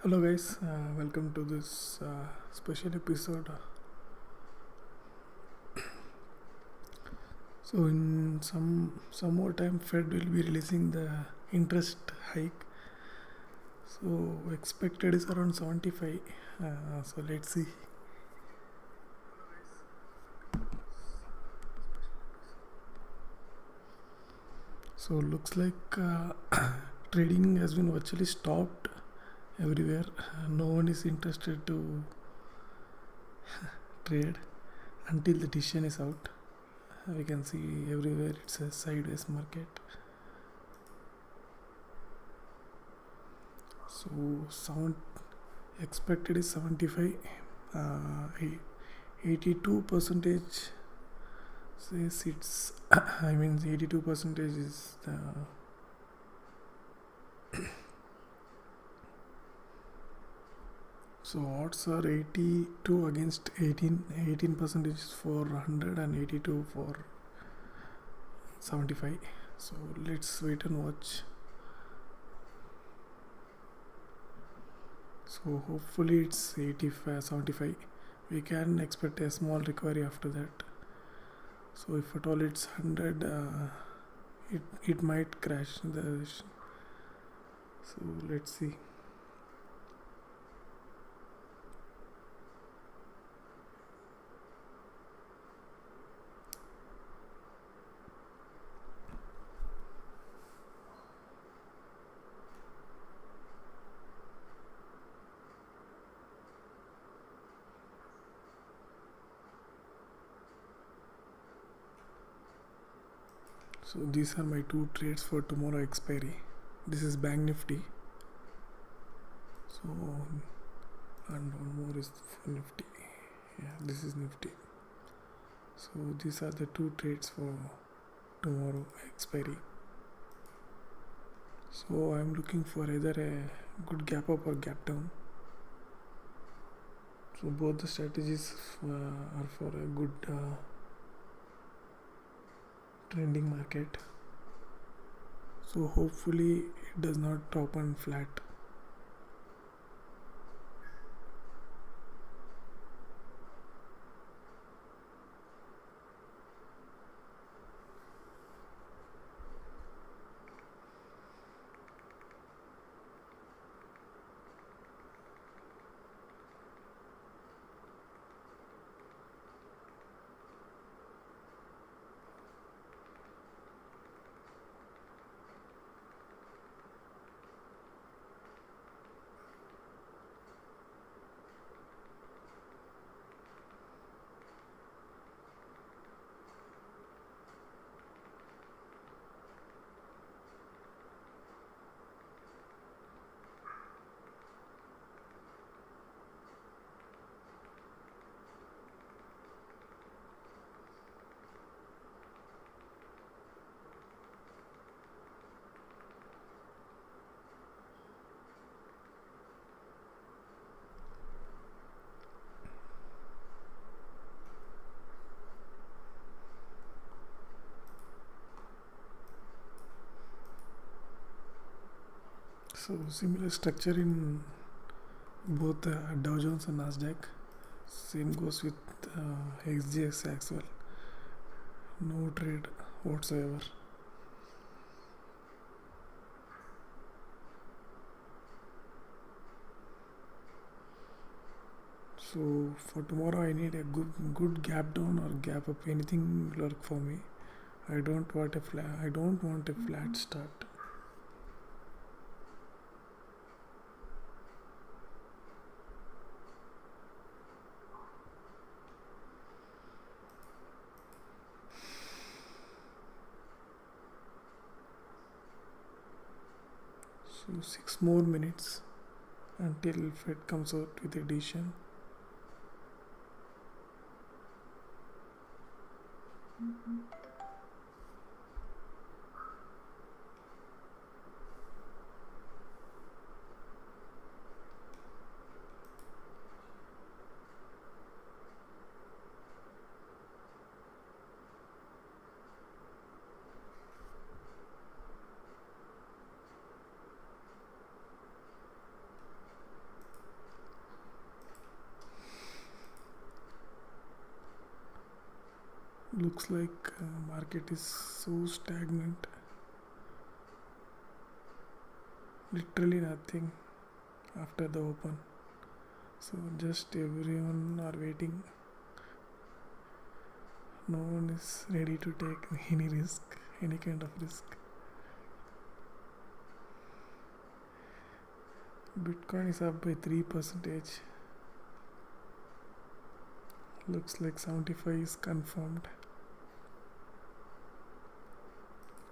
Hello guys, welcome to this special episode. So in some more time, Fed will be releasing the interest hike. So expected is around 75. So let's see. So looks like trading has been virtually stopped everywhere. No one is interested to trade until the decision is out. We can see everywhere it's a sideways market. So sound expected is 75. 82 percentage says it's I mean 82 percentage is the so odds are 82 against 18 percentage for 100 and 82 for 75. So let's wait and watch. So hopefully it's 85 75. We can expect a small recovery after that. So if at all it's 100, it might crash so let's see. So these are my two trades for tomorrow expiry. This is bank nifty. So and one more is for nifty. Yeah, this is nifty. So these are the two trades for tomorrow expiry. So I'm looking for either a good gap up or gap down. So both the strategies are for a good trending market. So hopefully it does not open flat. So similar structure in both Dow Jones and Nasdaq. Same goes with XGX as well. No trade whatsoever. So for tomorrow I need a good gap down or gap up. Anything will work for me. I don't want a flat start. So 6 more minutes until Fed comes out with a decision. Looks like market is so stagnant. Literally nothing after the open. So just everyone are waiting. No one is ready to take any risk, any kind of risk. Bitcoin is up by 3%. Looks like 75 is confirmed.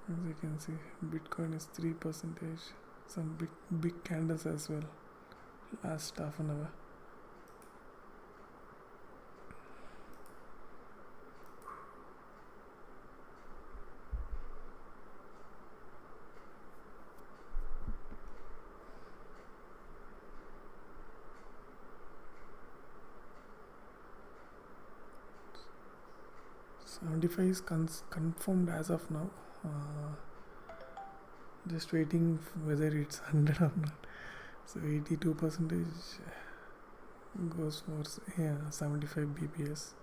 As you can see, Bitcoin is 3%. Some big candles as well. Last half an hour. $75 is confirmed as of now. Just waiting whether it's 100 or not. So 82% goes for 75 BPS.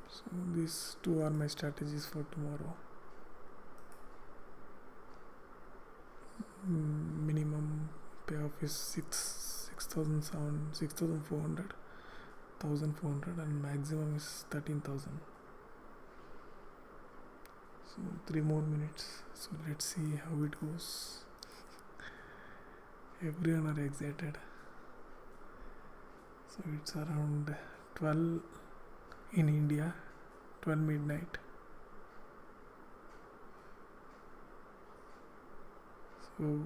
So these two are my strategies for tomorrow. Minimum payoff is 6,400, 1,400, and maximum is 13,000. So 3 more minutes. So let's see how it goes. Everyone are excited. So it's around 12 in India, 12 midnight. So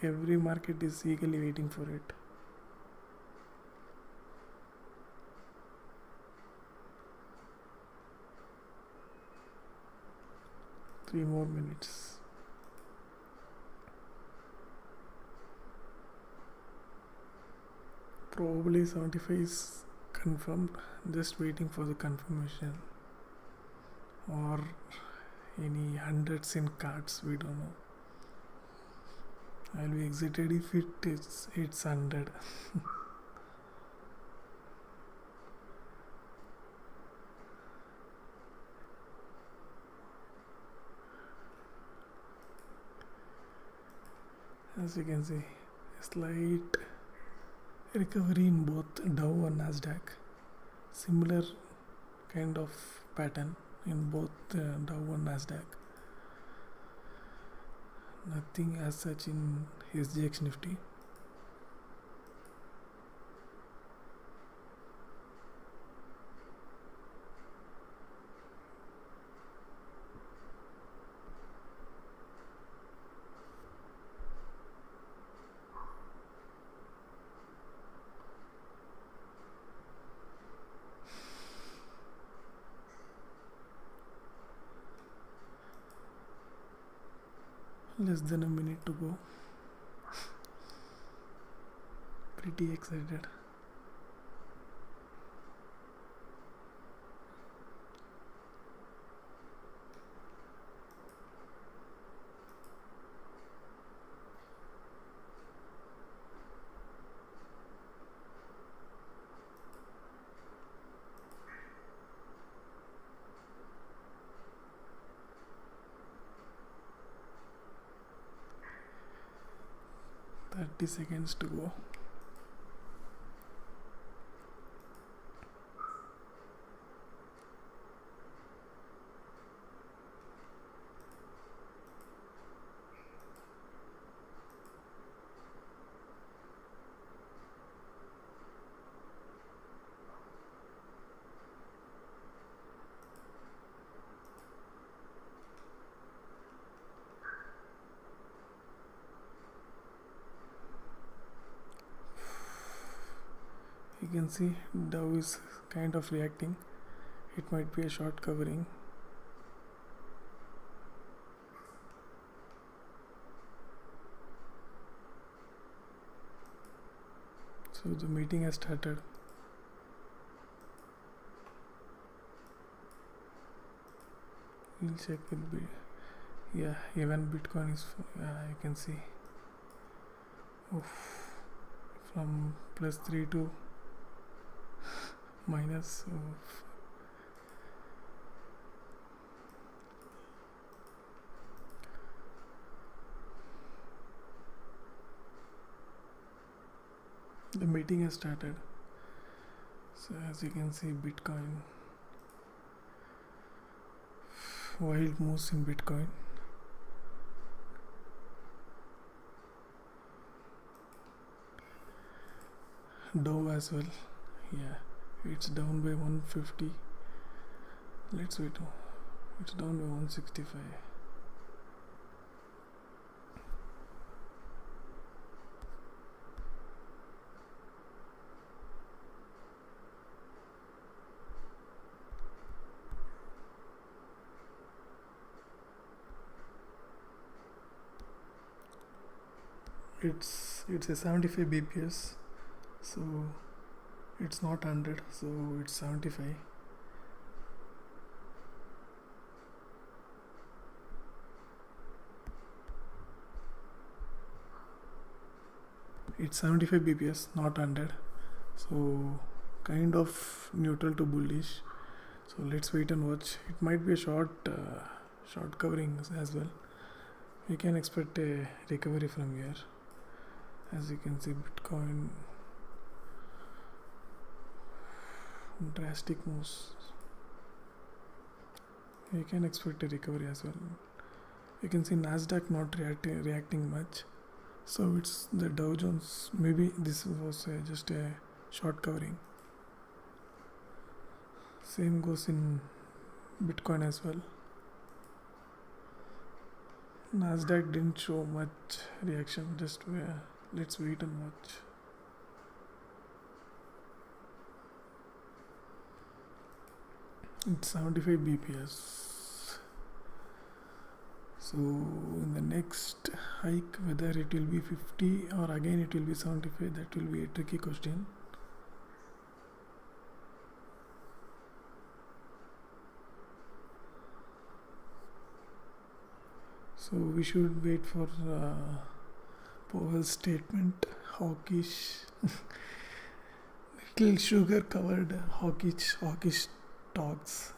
every market is eagerly waiting for it. Three more minutes. Probably 75 is confirmed. Just waiting for the confirmation. Or any hundreds in cards, we don't know. I'll be excited if it's 100. As you can see, a slight recovery in both Dow and Nasdaq. Similar kind of pattern in both Dow and Nasdaq. Nothing as such in SGX Nifty. Less than a minute to go. Pretty excited. Thirty seconds to go. You can see Dow is kind of reacting. It might be a short covering. So the meeting has started. We'll check with even Bitcoin is you can see from +3 to minus. The meeting has started. So as you can see, Bitcoin, wild moves in Bitcoin. Dow as well. Yeah, it's down by 150. Let's wait. It's down by 165. It's a 75 bps, so it's not 100, so it's 75. It's 75 bps, not 100, so kind of neutral to bullish. So let's wait and watch. It might be a short covering as well. We can expect a recovery from here. As you can see, Bitcoin drastic moves. You can expect a recovery as well. You can see Nasdaq not reacting much. So it's the Dow Jones. Maybe this was just a short covering. Same goes in Bitcoin as well. Nasdaq didn't show much reaction. Just let's wait and watch. It's 75 bps. So in the next hike, whether it will be 50 or again it will be 75, that will be a tricky question. So we should wait for Powell's statement. Hawkish, little sugar covered hawkish talks.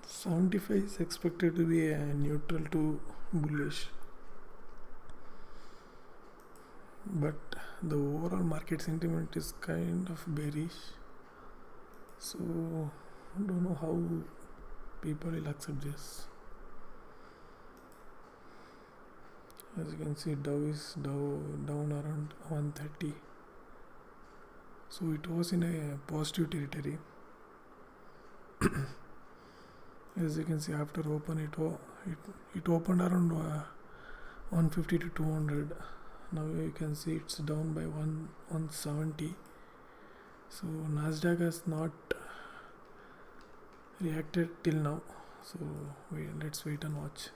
$75 is expected to be a neutral to bullish, but the overall market sentiment is kind of bearish, so I don't know how people will accept this. As you can see, Dow is down around 130, so it was in a positive territory. As you can see, after open it opened around 150 to 200. Now you can see it's down by 170. So Nasdaq has not reacted till now. So let's wait and watch.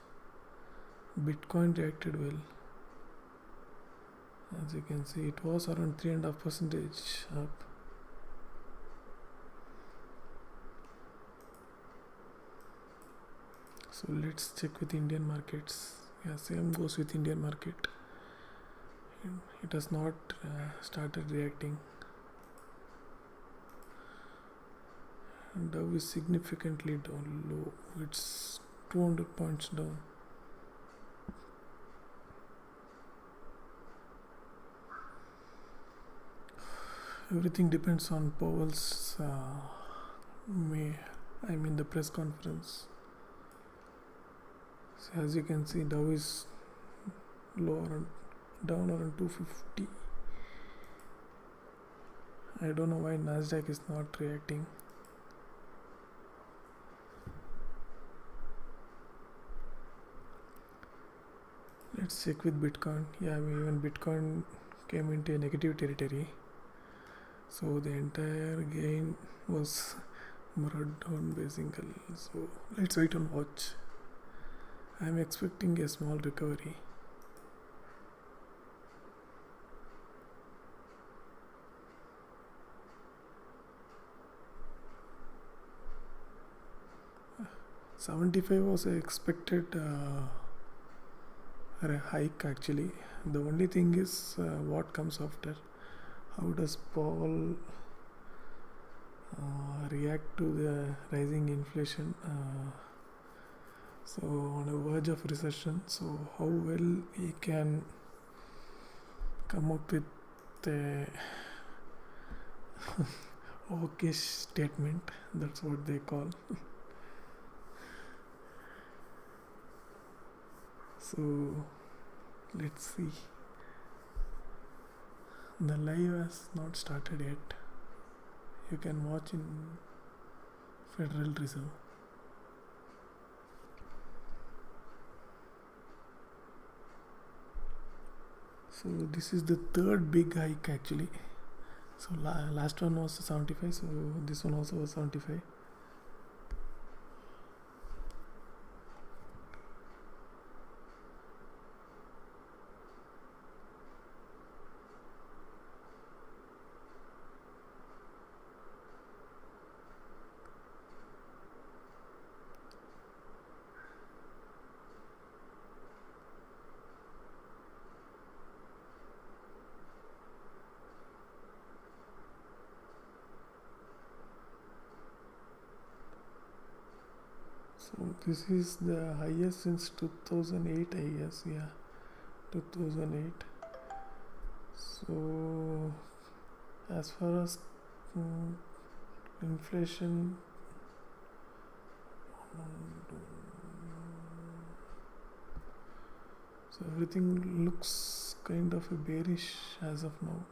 Bitcoin reacted well. As you can see, it was around 3.5% up. So let's check with Indian markets. Yeah, same goes with Indian market. It has not started reacting. Dow is significantly down low. It's 200 points down. Everything depends on Powell's the press conference. So as you can see, Dow is down around 250. I don't know why Nasdaq is not reacting. Let's check with Bitcoin. Yeah, even Bitcoin came into a negative territory, so the entire gain was brought down basically. So let's wait and watch. I am expecting a small recovery. 75 was a expected hike actually. The only thing is what comes after. How does Powell react to the rising inflation? So on a verge of recession, so how well he can come up with a hawkish statement, that's what they call. So let's see. The live has not started yet. You can watch in Federal Reserve. So this is the third big hike actually. So last one was 75, so this one also was 75. So this is the highest since 2008, I guess. Yeah, 2008. So as far as inflation, so everything looks kind of a bearish as of now.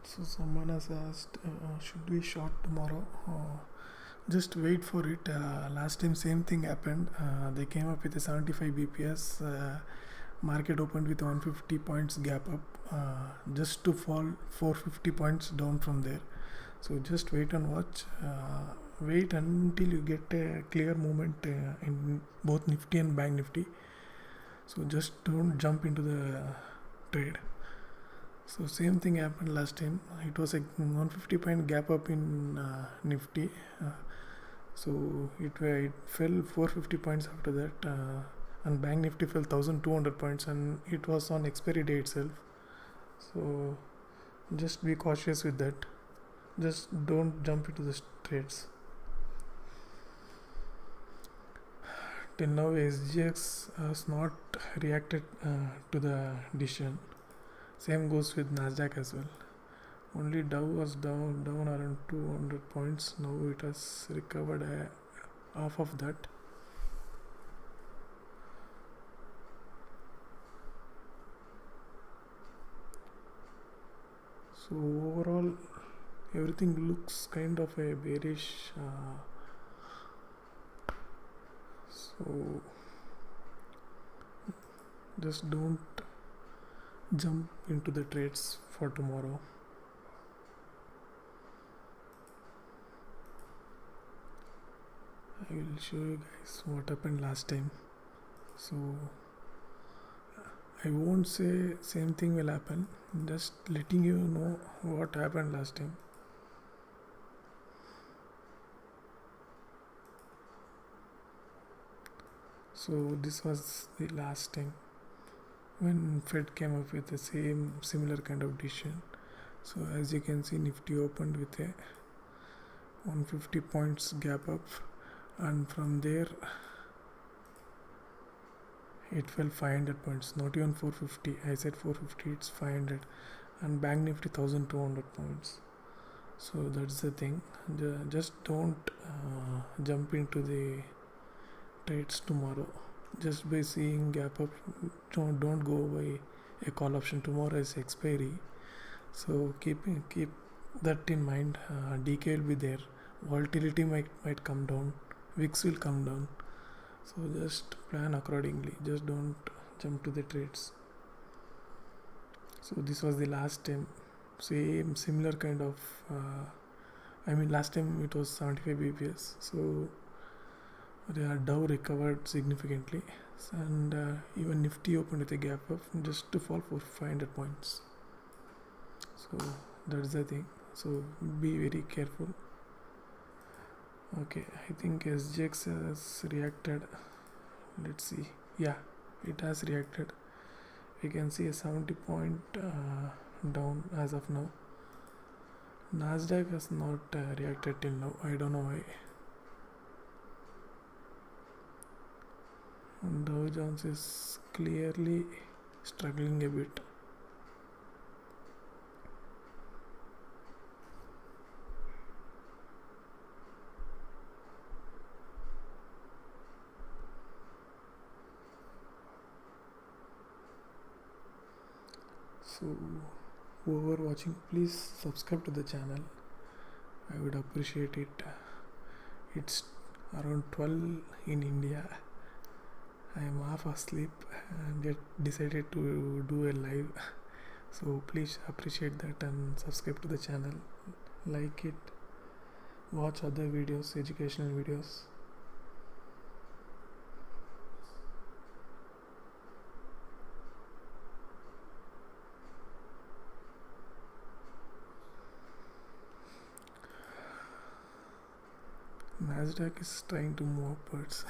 So someone has asked, should we short tomorrow? Just wait for it. Last time same thing happened. They came up with a 75 bps. Market opened with 150 points gap up, just to fall 450 points down from there. So just wait and watch. Wait until you get a clear movement in both Nifty and Bank Nifty. So just don't jump into the trade. So same thing happened last time. It was a 150 point gap up in Nifty. So it fell 450 points after that, and Bank Nifty fell 1200 points, and it was on expiry day itself. So just be cautious with that. Just don't jump into the trades. Till now SGX has not reacted to the decision. Same goes with nasdaq as well. Only Dow was down around 200 points. Now it has recovered half of that. So overall everything looks kind of a bearish. So just don't jump into the trades for tomorrow. I will show you guys what happened last time. So I won't say same thing will happen, just letting you know what happened last time. So this was the last time when Fed came up with the similar kind of decision. So as you can see, Nifty opened with a 150 points gap up, and from there it fell 500 points, not even 450. I said 450, it's 500, and Bank Nifty 1200 points. So that's the thing. Just don't jump into the trades tomorrow. Just by seeing gap up, don't go by a call option. Tomorrow is expiry, So keep that in mind. DK will be there, volatility might come down, VIX will come down, so just plan accordingly, just don't jump to the trades. So this was the last time, similar kind of last time it was 75 bps, so Dow recovered significantly, and even Nifty opened with a gap up just to fall for 500 points. So that's the thing, so be very careful. Okay, I think SGX has reacted. Let's see. Yeah, it has reacted. We can see a 70 point down as of now. Nasdaq has not reacted till now. I don't know why. And Dow Jones is clearly struggling a bit. So whoever watching, please subscribe to the channel, I would appreciate it. It's around 12 in India. I am half asleep and yet decided to do a live, so please appreciate that and subscribe to the channel, like it, watch other videos, educational videos. Nasdaq is trying to move upwards.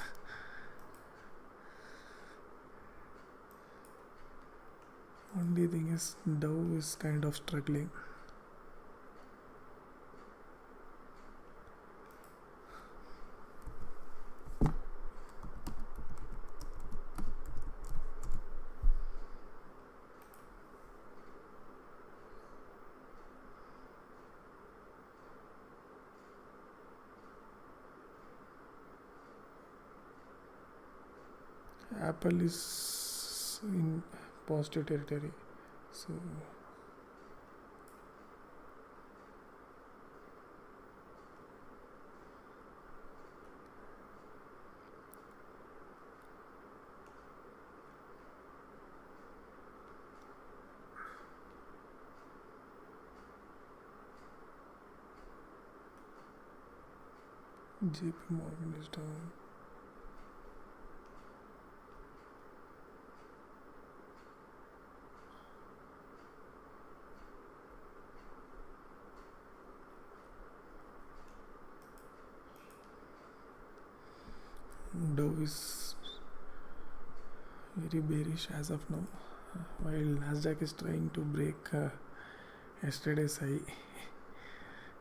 Only thing is Dow is kind of struggling. Apple is in positive territory, so JP Morgan is down. Dow is very bearish as of now, while Nasdaq is trying to break yesterday's high.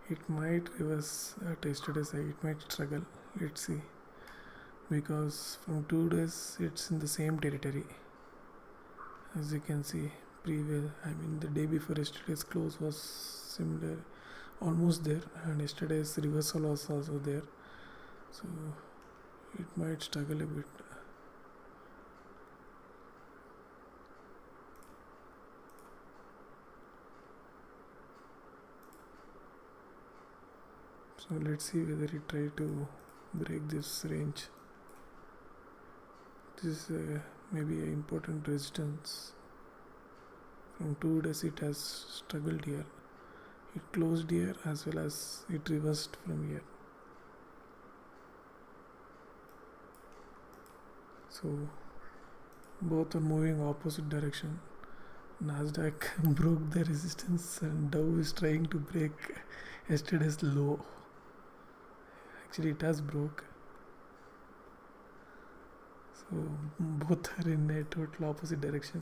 It might reverse at yesterday's high, it might struggle. Let's see, because from 2 days it's in the same territory. As you can see, the day before yesterday's close was similar, almost there, and yesterday's reversal was also there, so it might struggle a bit. So let's see whether it try to break this range. This is maybe an important resistance. From 2 days it has struggled here. It closed here as well as it reversed from here. So both are moving opposite direction. Nasdaq broke the resistance and Dow is trying to break yesterday's low. Actually it has broke. So both are in a total opposite direction.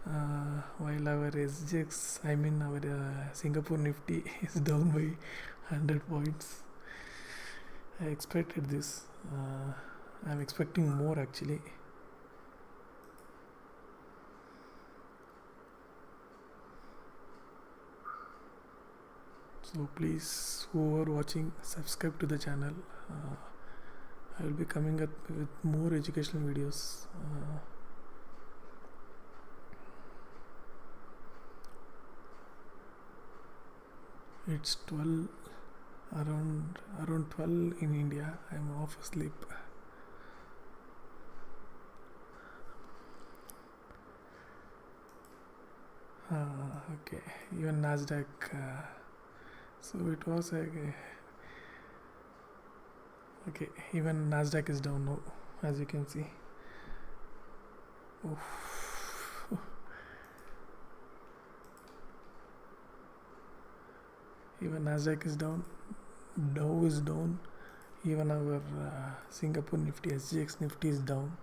While our SGX, our Singapore Nifty is down by 100 points. I expected this. I'm expecting more actually. So please, whoever watching, subscribe to the channel. I will be coming up with more educational videos. It's 12, around 12 in India. I'm off asleep. Okay, even nasdaq, so it was okay, even nasdaq is down now, as you can see. Oof. Even nasdaq is down, dow is down, even our Singapore Nifty, SGX Nifty is down.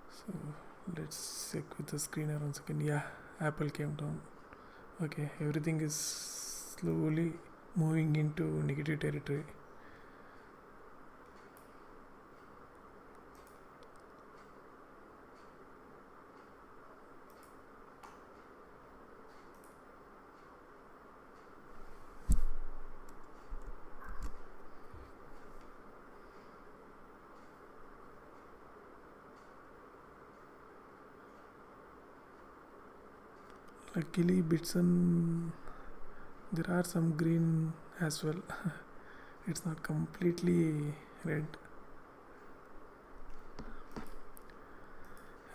So let's check with the screener 1 second. Yeah, Apple came down. Okay, everything is slowly moving into negative territory. Luckily, there are some green as well. It's not completely red.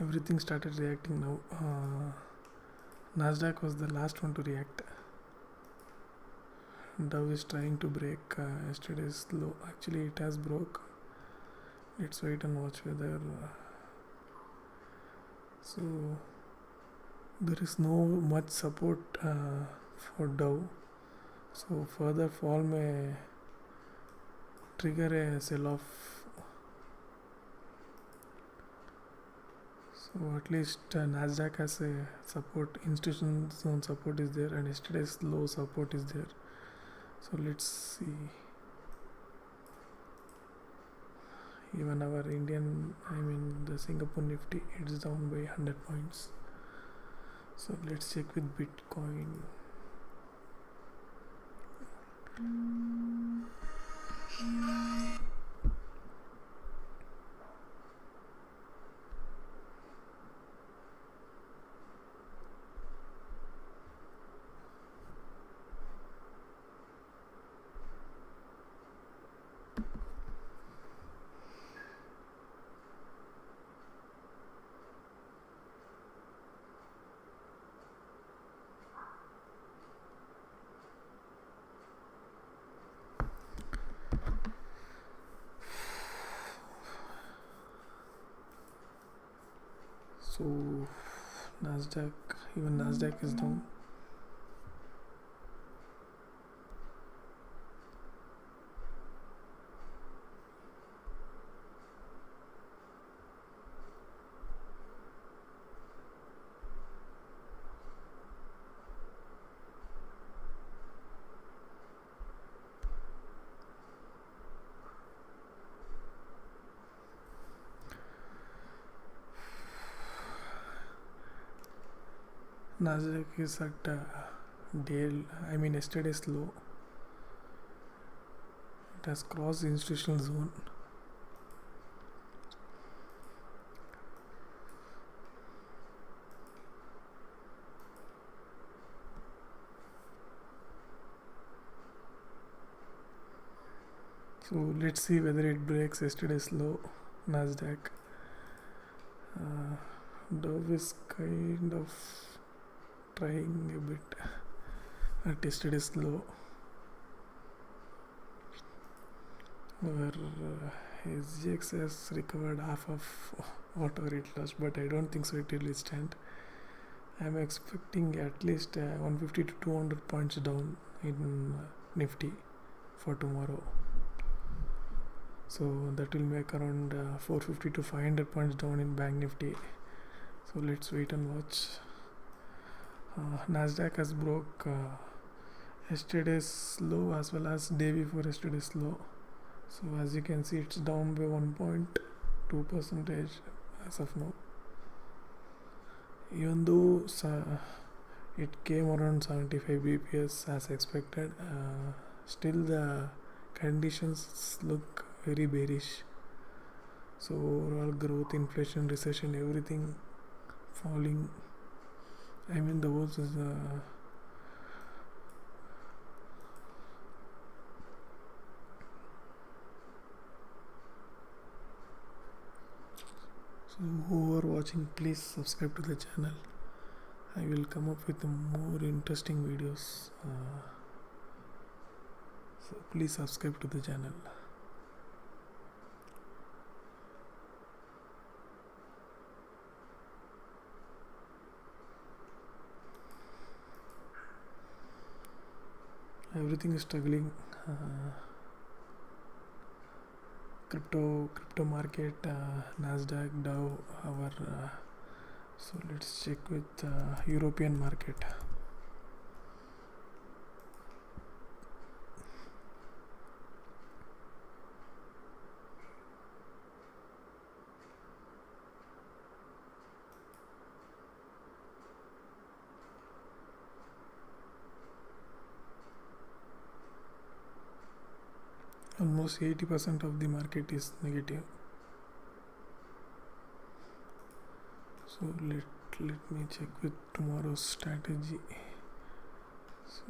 Everything started reacting now. Nasdaq was the last one to react. Dow is trying to break yesterday's low. Actually, it has broke. Let's wait and watch whether. So there is no much support for Dow. So further fall may trigger a sell-off. So at least Nasdaq has a support, institutional zone support is there, and yesterday's low support is there. So let's see. Even our the Singapore Nifty, it's down by 100 points. So let's check with Bitcoin. So Nasdaq, even Nasdaq is down. Nasdaq is at yesterday's low. It has crossed the institutional zone. So let's see whether it breaks yesterday's low. Nasdaq. Dow is kind of trying a bit at yesterday's low, where SGX has recovered half of whatever it lost, but I don't think so it will stand. I'm expecting at least 150 to 200 points down in Nifty for tomorrow. So that will make around 450 to 500 points down in Bank Nifty. So let's wait and watch. Nasdaq has broke yesterday's low as well as day before yesterday's low. So as you can see, it's down by 1.2% as of now. Even though it came around 75 bps as expected, still the conditions look very bearish. So overall growth, inflation, recession, everything falling. The world is So who are watching, please subscribe to the channel. I will come up with more interesting videos. So please subscribe to the channel. Everything is struggling. Crypto market, nasdaq, dow, our so let's check with European market. Almost 80% of the market is negative. So let me check with tomorrow's strategy. So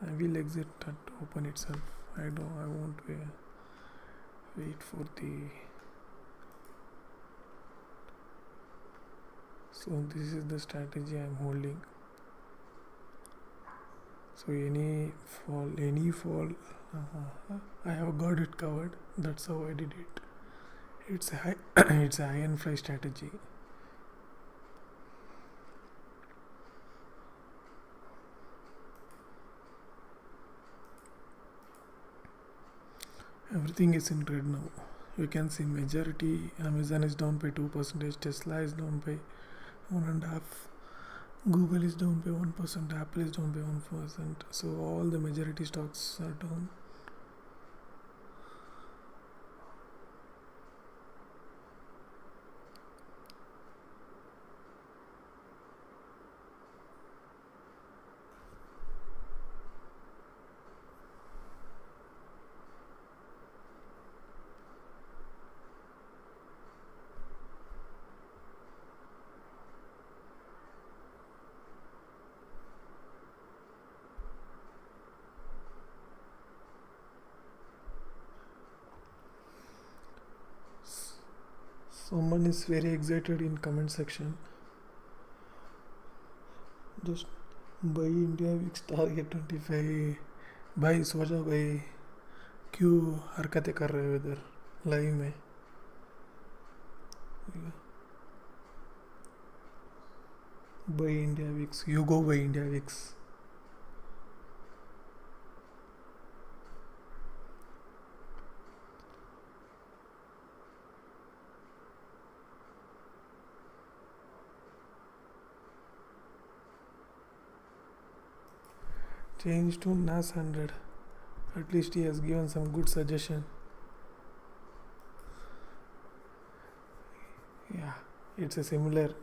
I will exit at open itself. I won't wait for the. So this is the strategy I am holding. So any fall, I have got it covered. That's how I did it. It's a high, it's a high and fly strategy. Everything is in red now. You can see majority. Amazon is down by 2%. Tesla is down by 1.5%. Google is down by 1%, Apple is down by 1%, so all the majority stocks are down. Someone is very excited in comment section. Just buy India Wix target 25. भाई सो जाओ भाई, क्यों हरकतें कर रहे हो इधर live में? Buy India Wix. You go buy India Wix. Change to NAS 100. At least he has given some good suggestion. Yeah, it's a similar,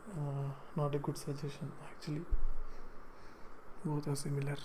not a good suggestion actually. Both are similar.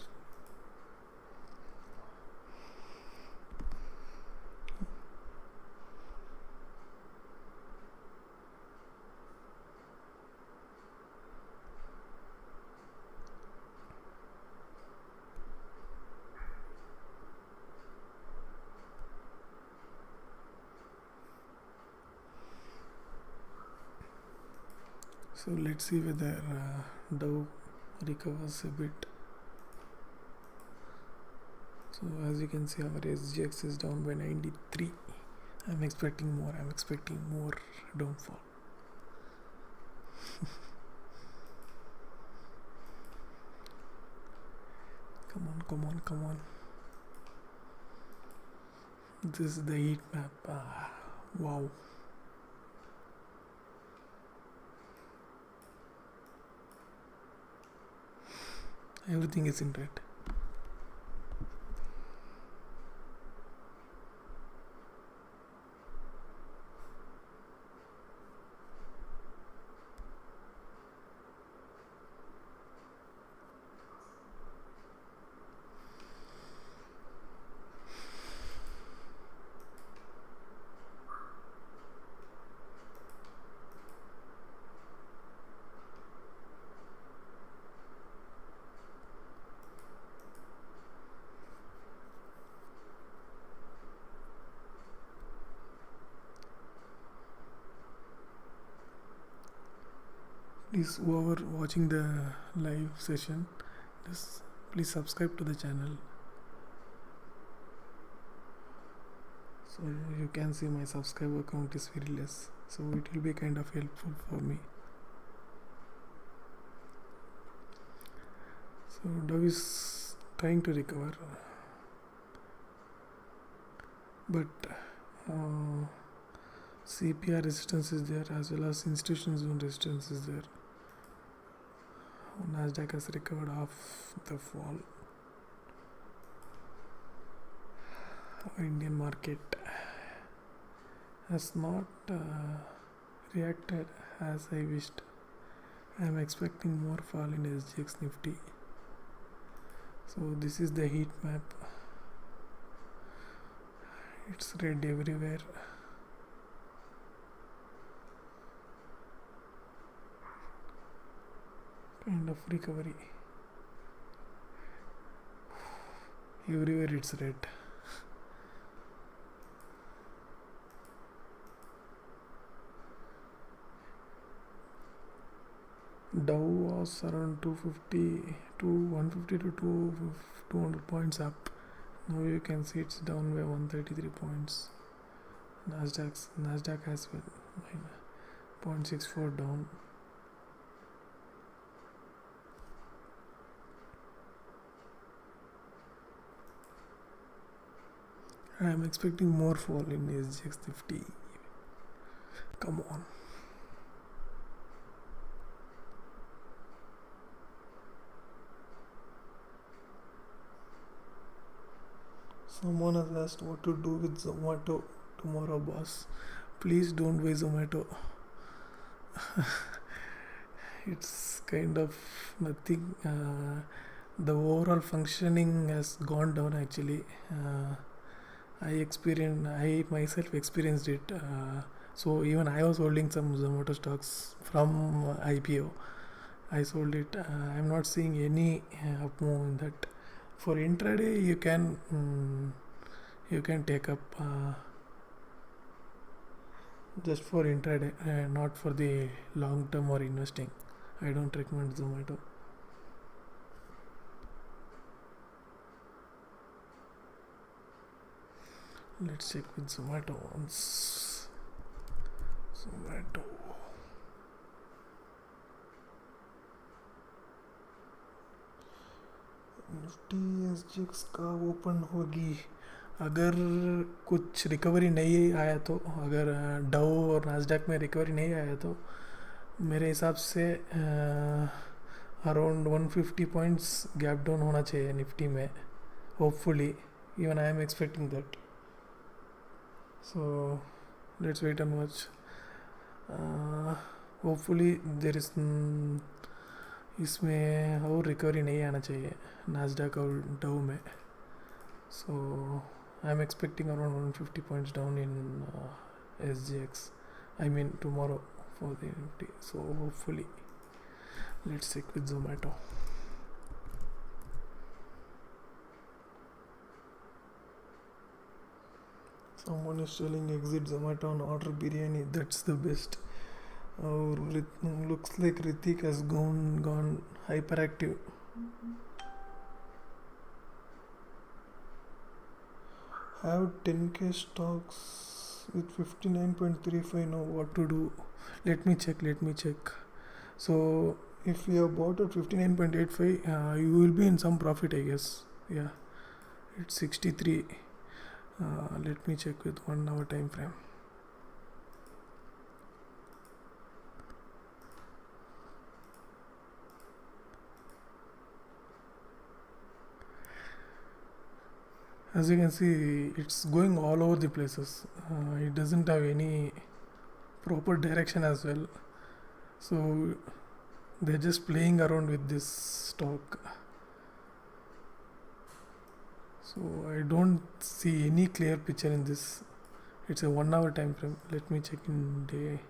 So let's see whether Dow recovers a bit. So as you can see, our SGX is down by 93. I'm expecting more downfall. Come on. This is the heat map. Wow. Everything is in red. Please, whoever watching the live session, just please subscribe to the channel. So you can see my subscriber count is very less. So it will be kind of helpful for me. So Dow is trying to recover, but CPR resistance is there as well as institutional zone resistance is there. Nasdaq has recovered off the fall. Our Indian market has not reacted as I wished. I am expecting more fall in SGX Nifty. So this is the heat map. It's red everywhere. Kind of recovery. Everywhere it's red. Dow was around 250 to 150 to 200 points up. Now you can see it's down by 133 points. Nasdaq has well 0.64 down. I am expecting more fall in SGX Nifty. Come on. Someone has asked what to do with Zomato tomorrow, boss. Please don't buy Zomato. It's kind of nothing. The overall functioning has gone down actually. I myself experienced it. So even I was holding some Zomato stocks from IPO. I sold it. I'm not seeing any up move in that. For intraday, you can take up just for intraday, not for the long term or investing. I don't recommend Zomato. Let's check with Zomato once. Zomato. Nifty SGX का open होगी. अगर कुछ recovery नहीं आया तो, अगर डाउ और नास्डैक में रिकवरी नहीं आया तो मेरे हिसाब से अराउंड 150 पॉइंट्स गैप डाउन होना चाहिए निफ्टी में. Hopefully even I am expecting that. So let's wait and watch. Hopefully there is इसमें और रिकवरी नहीं आना चाहिए नास्डैक और डाउ में. So I am expecting around 150 points down in SGX. I mean tomorrow for the Nifty. So hopefully let's check with Zomato. Someone is telling exit Zomato and order biryani. That's the best. Looks like Ritik has gone hyperactive. Have 10k stocks with 59.35. Now what to do? Let me check. So if you have bought at 59.85, you will be in some profit, I guess. Yeah, it's 63. Let me check with 1 hour time frame. As you can see, it's going all over the places. It doesn't have any proper direction as well. So they're just playing around with this stock. So I don't see any clear picture in this. It's a 1 hour time frame. Let me check in day.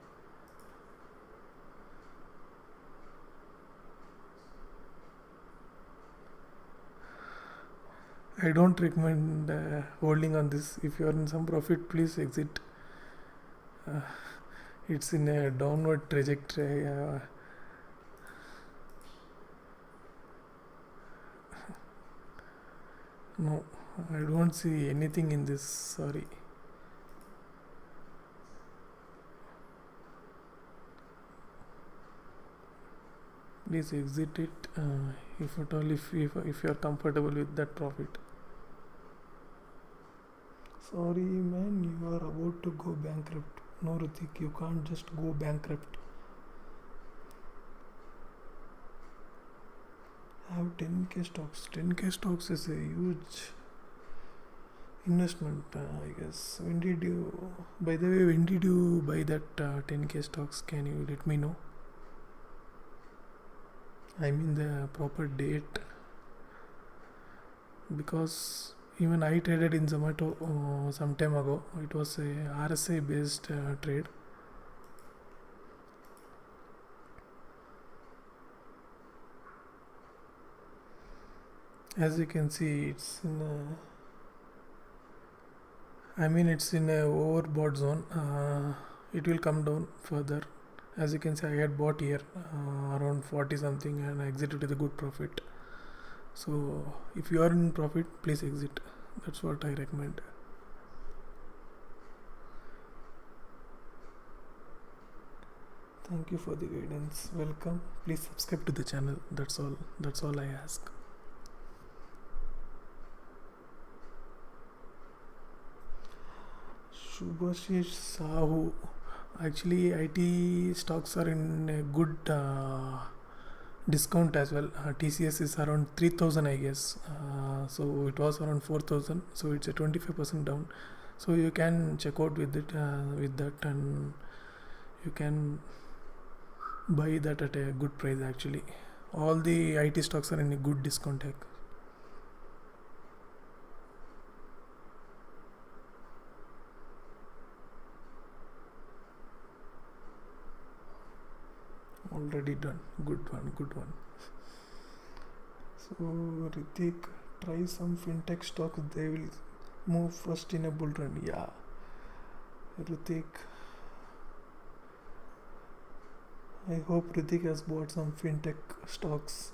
I don't recommend holding on this. If you are in some profit, please exit. It's in a downward trajectory. No, I don't see anything in this. Sorry. Please exit it if at all, if you are comfortable with that profit. Sorry man, you are about to go bankrupt. No Ritik, you can't just go bankrupt. I have 10k stocks. 10k stocks is a huge investment, I guess. When did you, by the way, when did you buy that 10k stocks? Can you let me know? I mean the proper date, because even I traded in Zomato some time ago. It was a RSI based trade. As you can see, it's in it's in a overbought zone. It will come down further. As you can see, I had bought here around 40 something and I exited with a good profit. So if you are in profit, please exit. That's what I recommend. Thank you for the guidance. Welcome. Please subscribe to the channel. That's all I ask. Subhashish Sahu. Actually, IT stocks are in a good discount as well. TCS is around 3000, I guess. So it was around 4000. So it's a 25% down. So you can check out with it, with that, and you can buy that at a good price. Actually, all the IT stocks are in a good discount. Already done. Good one. So Ritik, try some fintech stocks. They will move first in a bull run. Yeah, Ritik, I hope Ritik has bought some fintech stocks.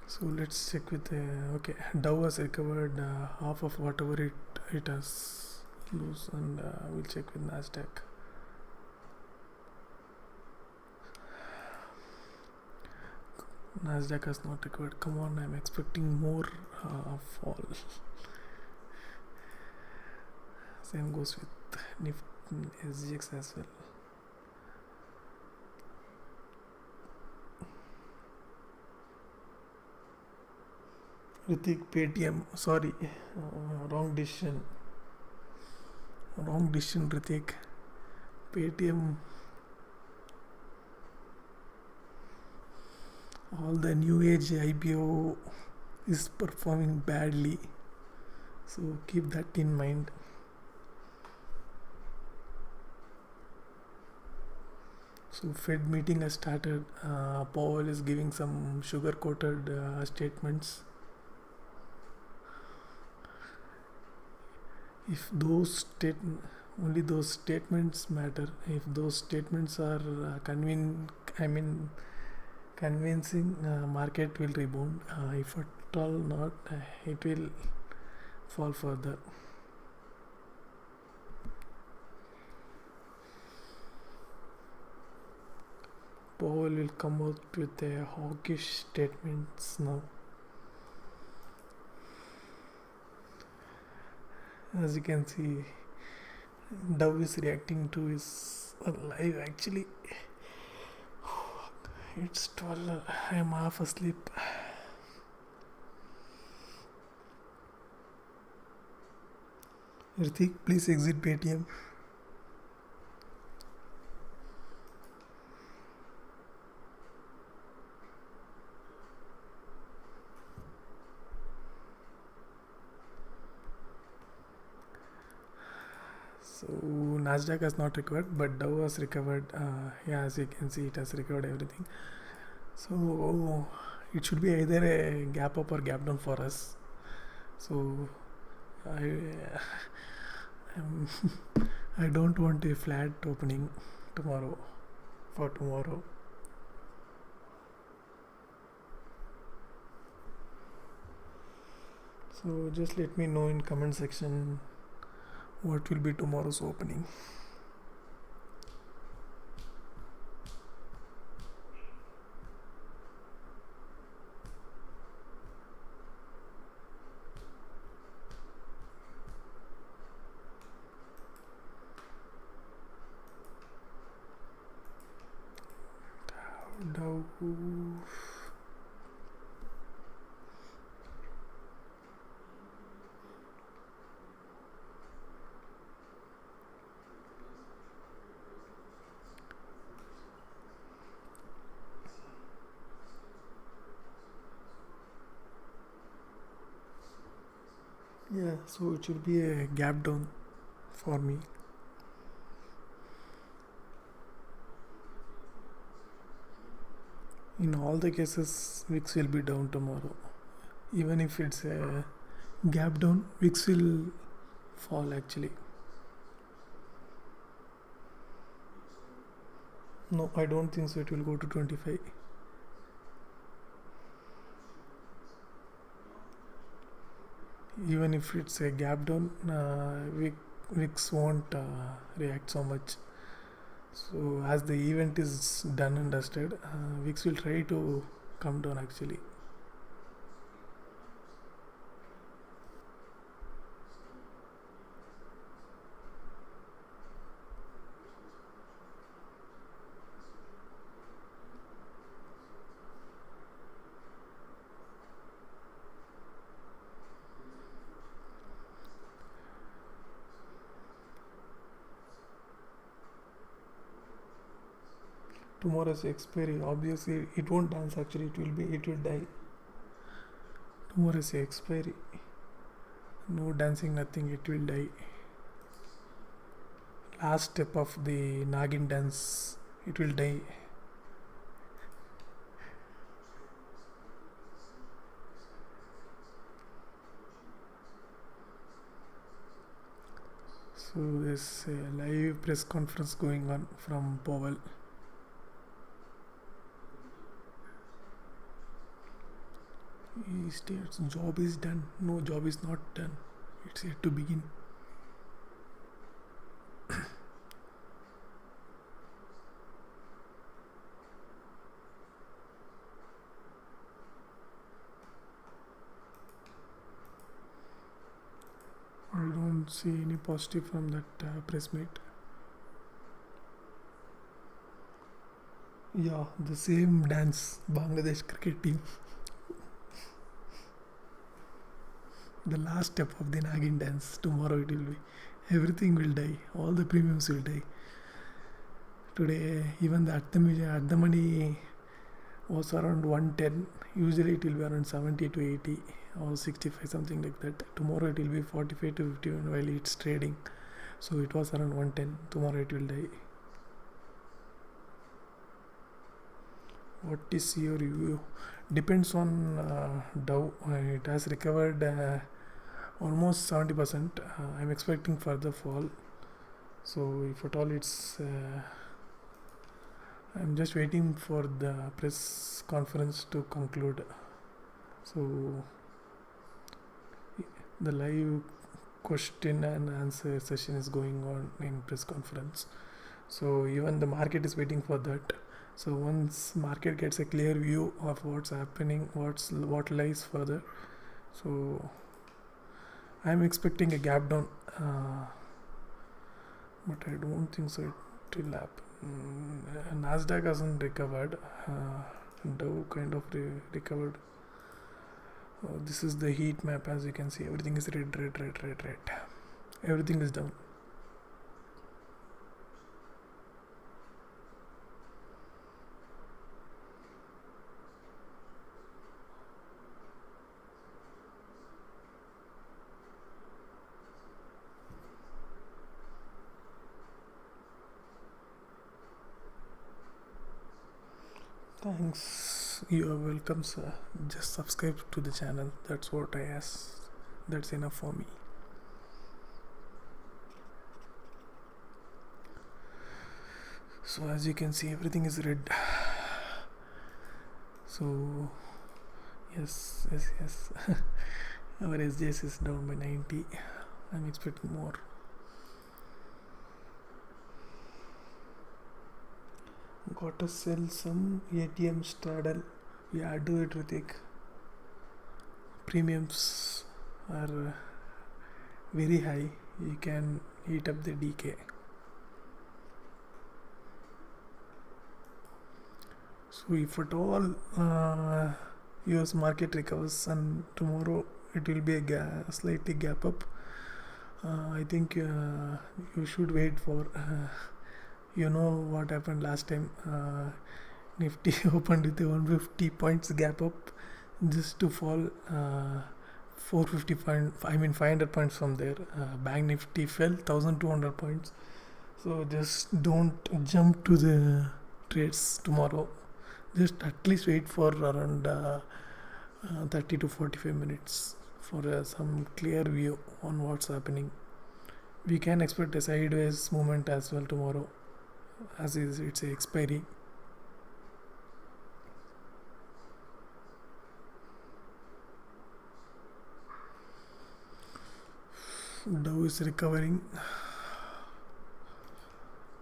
So let's check with okay, Dow has recovered half of whatever it has lose, and we'll check with nasdaq. Nasdaq has not recovered. Come on, I'm expecting more fall. Same goes with Nifty, SGX as well. Ritik, Paytm, sorry, wrong decision, Ritik. Paytm, all the new age IPO is performing badly, so keep that in mind. So Fed meeting has started. Powell is giving some sugar coated statements. If those only those statements matter. If those statements are convincing, market will rebound. If at all not, it will fall further. Powell will come out with a hawkish statements now. As you can see, Dow is reacting to his live. Actually, it's 12. I am half asleep. Ritik, please exit Paytm. So nasdaq has not recovered, but Dow has recovered. Yeah, as you can see, it has recovered everything. So it should be either a gap up or gap down for us. So I don't want a flat opening tomorrow. So just let me know in comment section what will be tomorrow's opening. Dow. Yeah, so it should be a gap down for me. In all the cases, VIX will be down tomorrow. Even if it's a gap down, VIX will fall actually. No, I don't think so. It will go to 25. Even if it's a gap down, VIX won't react so much. So as the event is done and dusted, VIX will try to come down actually. Tomorrow's expiry, obviously it won't dance actually, it will die. Tomorrow's expiry, no dancing, nothing, it will die. Last step of the Nagin dance, it will die. So there's a live press conference going on from Powell. He states job is done. No, job is not done. It's yet to begin. I don't see any positive from that press meet. Yeah, the same dance, Bangladesh cricket team. The last step of the Nagin dance. Tomorrow it will be. Everything will die. All the premiums will die. Today, even the at the money was around 110. Usually it will be around 70 to 80 or 65, something like that. Tomorrow it will be 45 to 51 while it's trading. So it was around 110. Tomorrow it will die. What is your review? Depends on Dow. It has recovered almost 70%. I'm expecting further fall. So if at all it's I'm just waiting for the press conference to conclude. So the live question and answer session is going on in press conference. So even the market is waiting for that. So once market gets a clear view of what's happening, what lies further, so I'm expecting a gap down, but I don't think so it will happen. Nasdaq hasn't recovered. Dow kind of recovered. This is the heat map. As you can see, everything is red. Everything is down. Thanks. You are welcome, sir. Just subscribe to the channel. That's what I ask. That's enough for me. So as you can see, everything is red. So yes. Our SJS is down by 90. I'm expecting more. Got to sell some ATM straddle. Yeah, do it, Ritik. Premiums are very high. You can eat up the DK. So if at all US market recovers and tomorrow it will be a slightly gap up, I think you should wait for you know what happened last time. Nifty opened with a 150 points gap up just to fall 500 points from there. Bank Nifty fell 1200 points. So just don't jump to the trades tomorrow. Just at least wait for around 30 to 45 minutes for some clear view on what's happening. We can expect a sideways movement as well tomorrow, as is it's a expiry. Dow is recovering,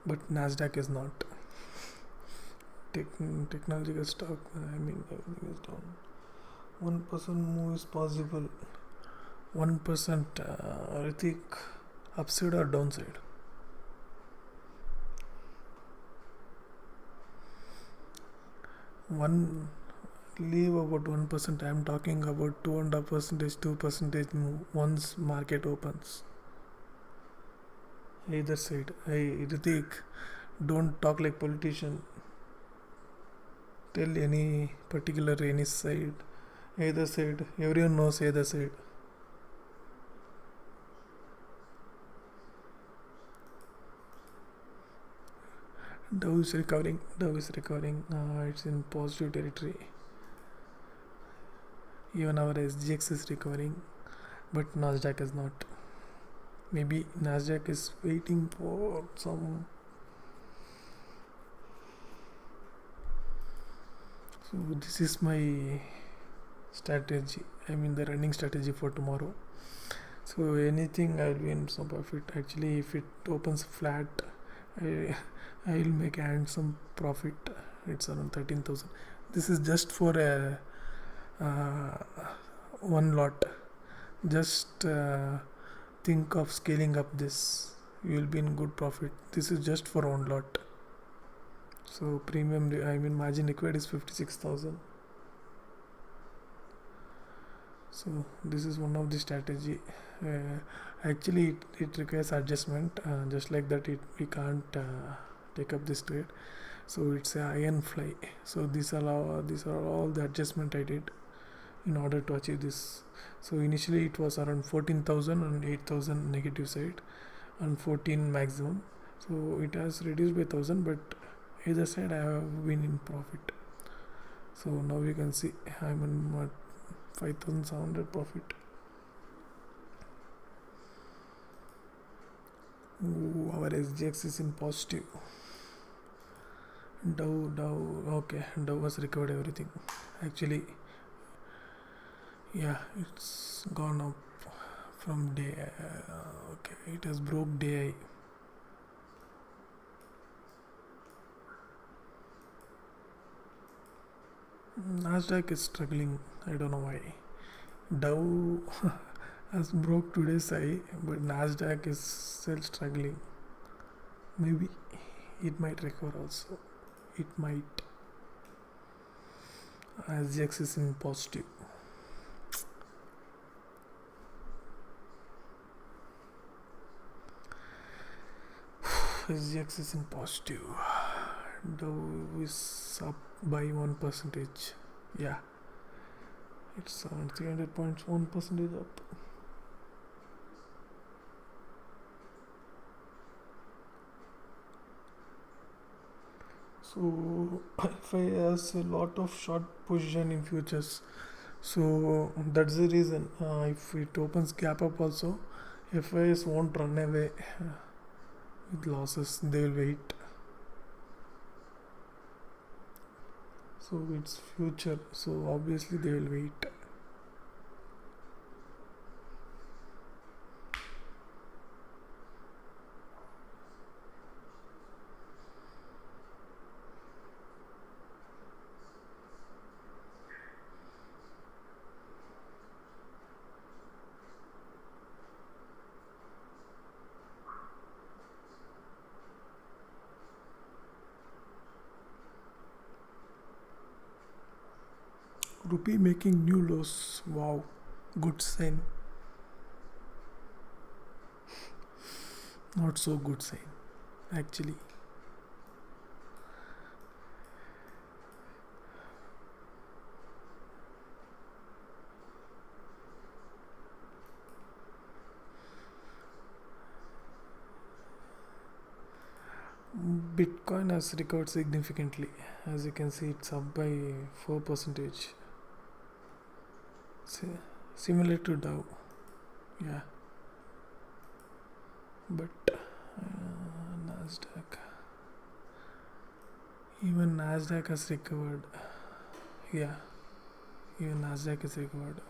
but Nasdaq is not. Technological stock, everything is down. 1% move is possible. 1%, I think, upside or downside. Leave about 1%. I am talking about 2.5%, 2% move once market opens. Either side. Hey, Ritik, don't talk like politician. Tell any particular any side. Either side. Everyone knows either side. Dow is recovering. It's in positive territory. Even our SGX is recovering, but Nasdaq is not. Maybe Nasdaq is waiting for some. So this is my strategy. I mean the running strategy for tomorrow. So anything I'll be in some profit. Actually, if it opens flat, I'll make some profit. It's around 13,000. This is just for a one lot. Just think of scaling up this. You will be in good profit. This is just for one lot. So premium, margin required is 56,000. So this is one of the strategy. Actually, it requires adjustment. Just like that, we can't take up this trade. So it's a iron fly. So these are all the adjustment I did in order to achieve this. So initially it was around 14,000 and 8,000 negative side and 14 maximum. So it has reduced by 1,000, but either side I have been in profit. So now you can see I'm in 5,700 profit. Ooh, our SGX is in positive. Dow, okay, Dow has recovered everything. Actually, yeah, it's gone up from day. Okay, it has broke day. Nasdaq is struggling. I don't know why. Dow has broke today's high, but Nasdaq is still struggling. Maybe it might recover also. It might. SGX is in positive. SGX is in positive. Dow is up by 1%. Yeah, it's around 300 points, 1% up. So FI has a lot of short position in futures. So that's the reason. If it opens gap up also, FIs won't run away with losses. They will wait. So it's future. So obviously they will wait. Rupee making new lows. Wow, good sign. Not so good sign, actually. Bitcoin has recovered significantly. As you can see, it's up by 4%. Similar to Dow, yeah. But Nasdaq, even Nasdaq has recovered. Yeah, even Nasdaq has recovered.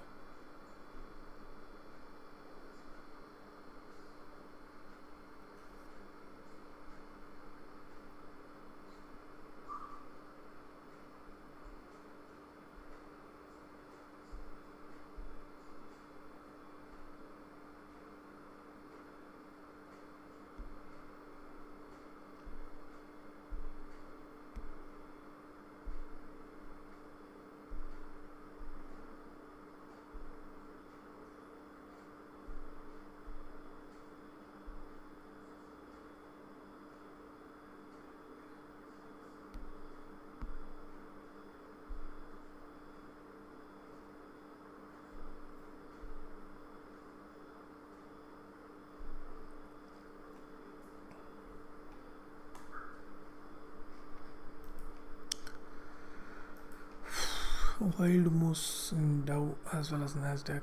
Wild moves in Dow as well as Nasdaq.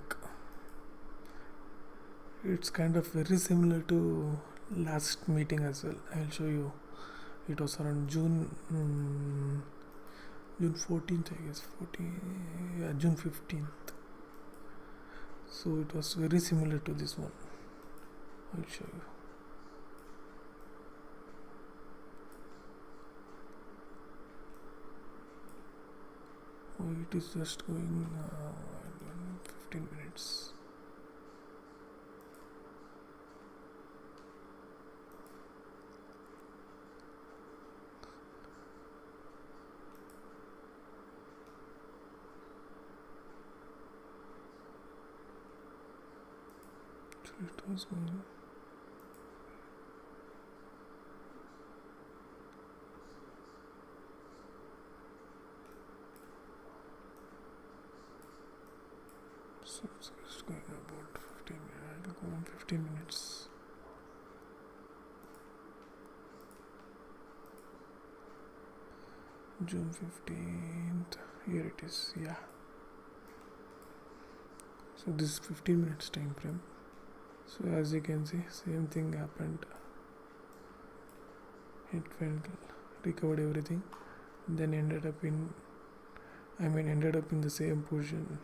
It's kind of very similar to last meeting as well. I will show you. It was around June 14th, I guess. June 15th. So it was very similar to this one. I will show you. Oh, it is just going 15 minutes. So it was going. So it's just going about 15 minutes. I'll go on 15 minutes. June 15th. Here it is. Yeah. So this is 15 minutes time frame. So as you can see, same thing happened. It went, recovered everything, then ended up in the same position.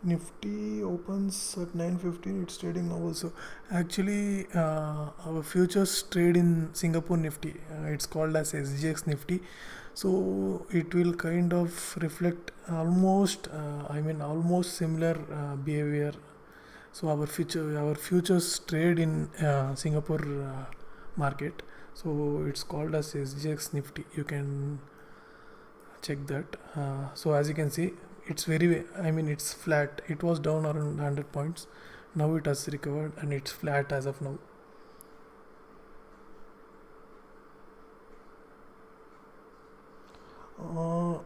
Nifty opens at 9:15. It's trading now also. Actually, our futures trade in Singapore Nifty. It's called as SGX Nifty. So it will kind of reflect almost similar behavior. So our futures trade in Singapore market. So it's called as SGX Nifty. You can check that. So as you can see, it's it's flat. It was down around 100 points. Now it has recovered and it's flat as of now.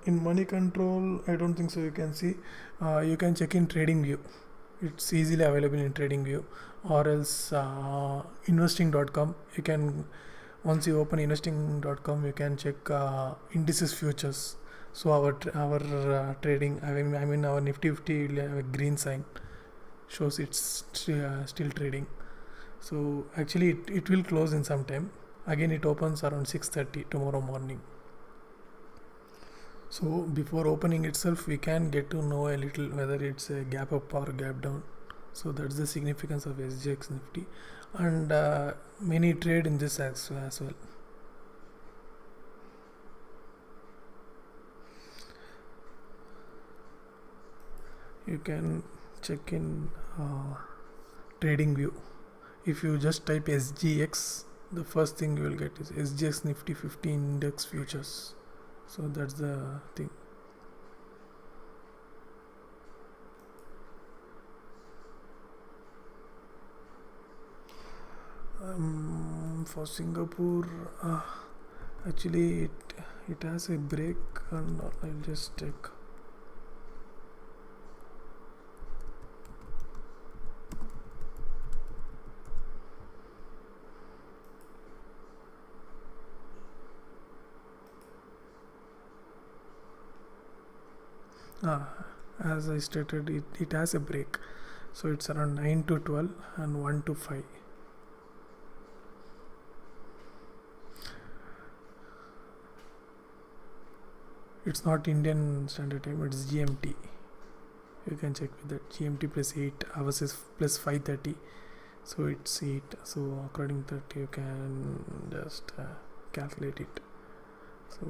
In money control, I don't think so. You can see, you can check in trading view. It's easily available in trading view, or else investing.com. You can, once you open investing.com, you can check indices futures. So our trading, our Nifty 50 will have a green sign, shows it's still trading. So actually it will close in some time. Again it opens around 6:30 tomorrow morning. So before opening itself, we can get to know a little whether it's a gap up or gap down. So that's the significance of SGX Nifty, and many trade in this as well. You can check in trading view. If you just type SGX, the first thing you will get is SGX Nifty 50 index futures. So that's the thing. For Singapore, actually it has a break, and I'll just check. As I stated, it has a break, so it's around 9 to 12 and 1 to 5. It's not Indian Standard Time, it's GMT. You can check with that. GMT plus 8 hours is plus 5:30, so it's 8. So according to that you can just calculate it. So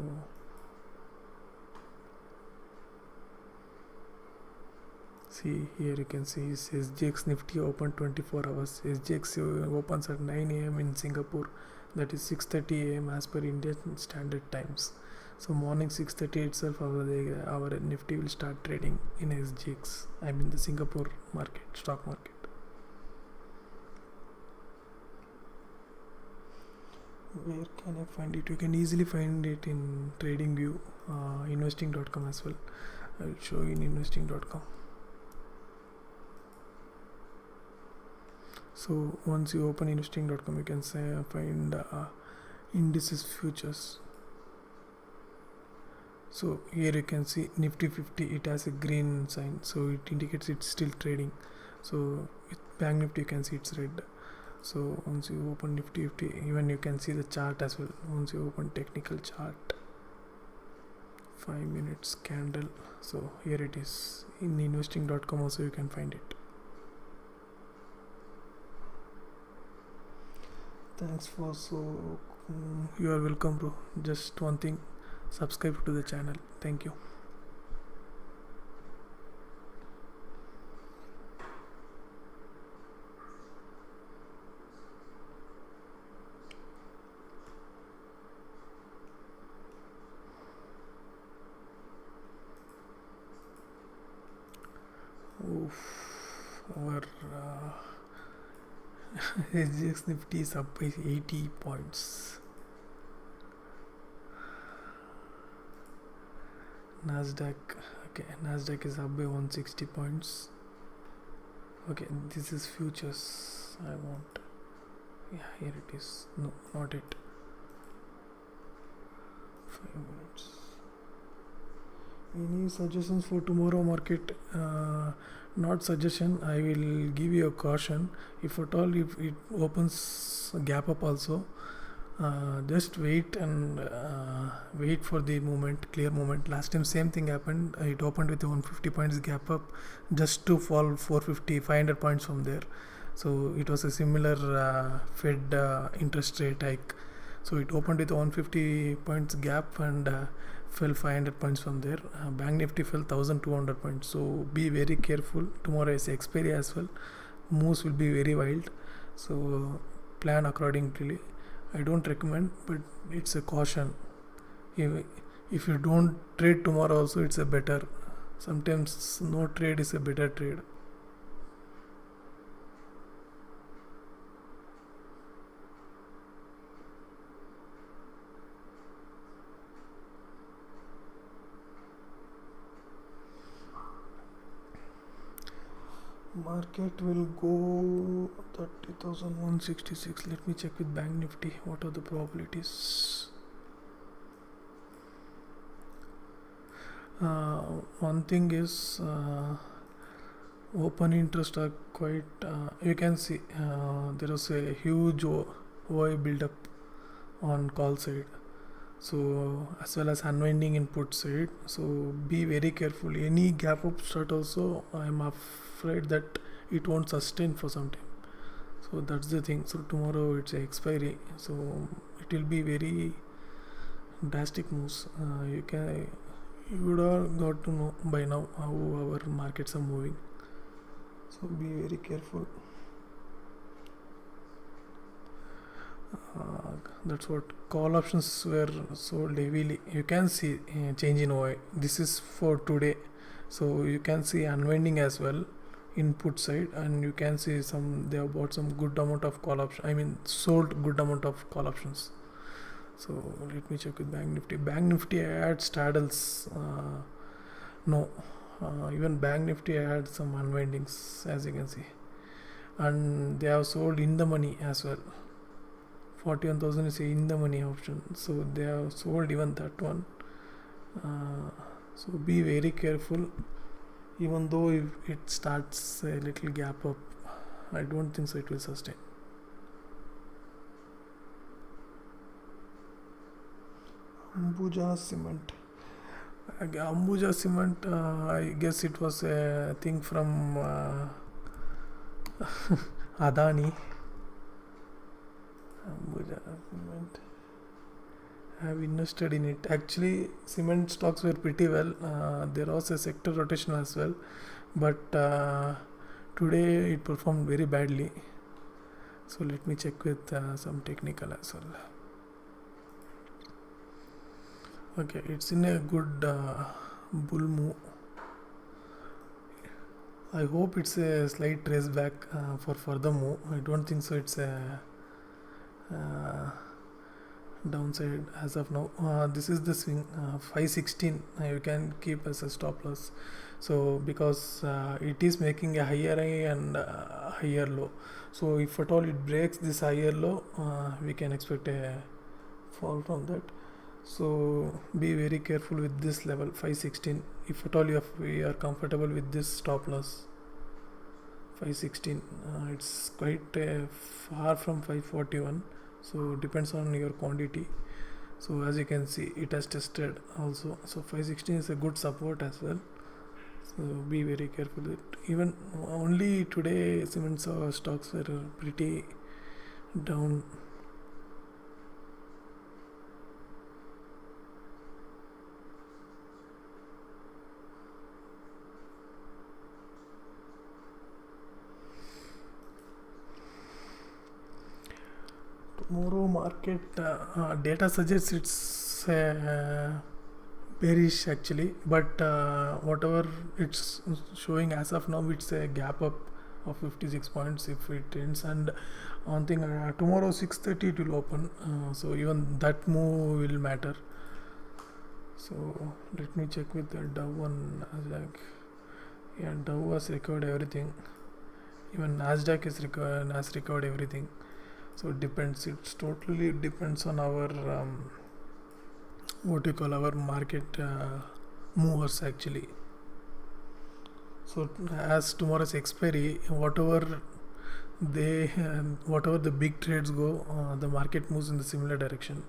see here, you can see SGX Nifty open 24 hours. SGX opens at 9 a.m. in Singapore, that is 6:30 a.m. as per Indian Standard Times. So morning 6:30 itself our Nifty will start trading in SGX, I mean the Singapore market, stock market. Where can I find it? You can easily find it in TradingView, investing.com as well. I will show you in investing.com. So once you open investing.com, you can find indices futures. So here you can see Nifty 50, it has a green sign, so it indicates it's still trading. So with Bank Nifty you can see it's red. So once you open Nifty 50, even you can see the chart as well. Once you open technical chart, 5 minutes candle, so here it is. In investing.com also you can find it. Thanks for you are welcome, bro. Just one thing, subscribe to the channel. Thank you. Our SGX Nifty is up by 80 points. Nasdaq is up by 160 points. Okay, this is futures I want. Yeah, here it is. No, not it. 5 minutes. Any suggestions for tomorrow market? Not suggestion, I will give you a caution. If at all, if it opens a gap up also, just wait and wait for the moment, clear moment. Last time same thing happened. It opened with a 150 points gap up just to fall 500 points from there. So it was a similar Fed interest rate hike. So it opened with a 150 points gap and fell 500 points from there. Bank Nifty fell 1200 points. So be very careful. Tomorrow is expiry as well. Moves will be very wild. So plan accordingly. I don't recommend, but it's a caution. If you don't trade tomorrow also, it's a better. Sometimes no trade is a better trade. Market will go 30,166. Let me check with Bank Nifty. What are the probabilities? One thing is open interest are quite. You can see there is a huge OI build-up on call side. So as well as unwinding in put side. So be very careful. Any gap up start also, I am afraid that it won't sustain for some time. So that's the thing. So tomorrow it's a expiry. So it will be very drastic moves. You would all got to know by now how our markets are moving. so be very careful. That's what call options were sold heavily. You can see change in OI. This is for today, so you can see unwinding as well input side, and you can see they have bought some good amount of call option. I mean sold good amount of call options. So let me check with Bank Nifty. Bank Nifty I had straddles. No, even Bank Nifty I had some unwindings, as you can see, and they have sold in the money as well. 41,000 is in the money option, so they have sold even that one. So be very careful. Even though if it starts a little gap up, I don't think so it will sustain. Ambuja Cement. Ambuja Cement, I guess it was a thing from Adani. Ambuja Cement. I have invested in it. Actually, cement stocks were pretty well. There was a sector rotation as well, but today it performed very badly. So let me check with some technical as well. Okay, it's in a good bull move. I hope it's a slight trace back for further move. I don't think so it's a downside as of now. This is the swing 516. You can keep as a stop loss. So because it is making a higher high and higher low. So if at all it breaks this higher low, we can expect a fall from that. So be very careful with this level 516. If at all we are comfortable with this stop loss 516, it's quite far from 541. So depends on your quantity. So as you can see, it has tested also. So 516 is a good support as well. So be very careful with it. Even only today cement stocks were pretty down. Tomorrow market data suggests it's bearish actually, but whatever it's showing as of now, it's a gap up of 56 points if it ends. And one thing, tomorrow 6:30 it will open, so even that move will matter. So let me check with the Dow and Nasdaq. Yeah, Dow has recovered everything. Even Nasdaq has recovered everything. So it depends. It's totally depends on our what you call our market movers actually. So as tomorrow's expiry, whatever the big trades go, the market moves in the similar direction.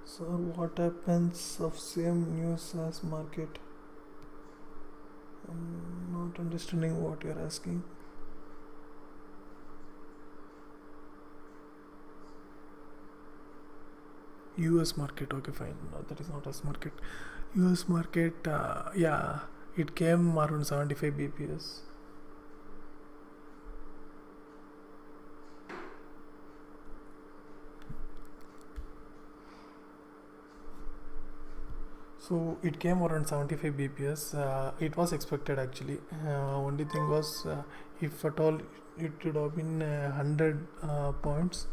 So what happens of same news as market? I'm not understanding what you're asking. US market, okay fine, no, that is not US market. US market, yeah, it came around 75 bps. So it came around 75 bps. It was expected actually. Only thing was, if at all it would have been 100 points,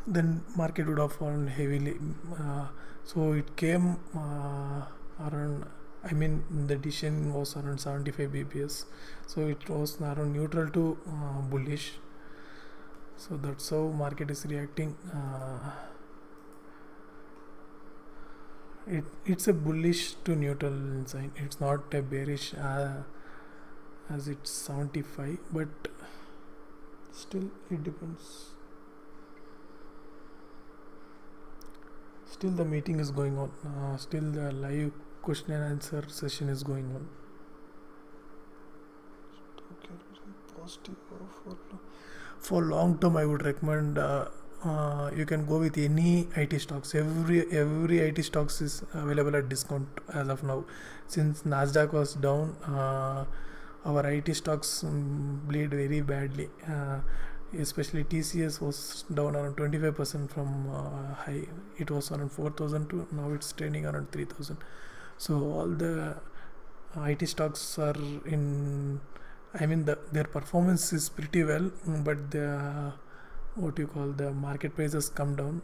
then market would have fallen heavily. So it came around, I mean the decision was around 75 bps, so it was around neutral to bullish. So that's how market is reacting. It's a bullish to neutral sign. It's not a bearish as it's 75, but still it depends. Still the meeting is going on. Still the live question and answer session is going on. Okay, positive for long term, I would recommend you can go with any IT stocks. Every IT stocks is available at discount as of now. Since Nasdaq was down, our IT stocks bleed very badly. Especially TCS was down around 25% from high. It was around 4,000 to now it's trading around 3,000. So all the IT stocks are in. I mean their performance is pretty well, but the the market prices come down.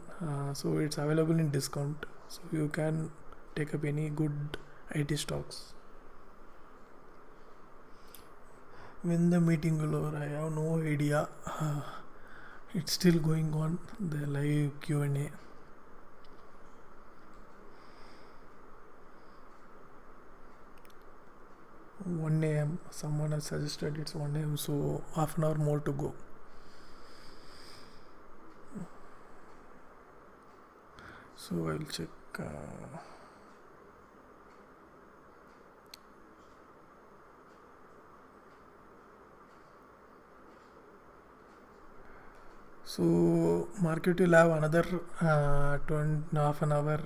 So it's available in discount. So you can take up any good IT stocks. When the meeting will over, I have no idea. It's still going on, the live Q&A. One AM, someone has suggested it's 1 AM, so half an hour more to go. So I'll check. So market will have another half an hour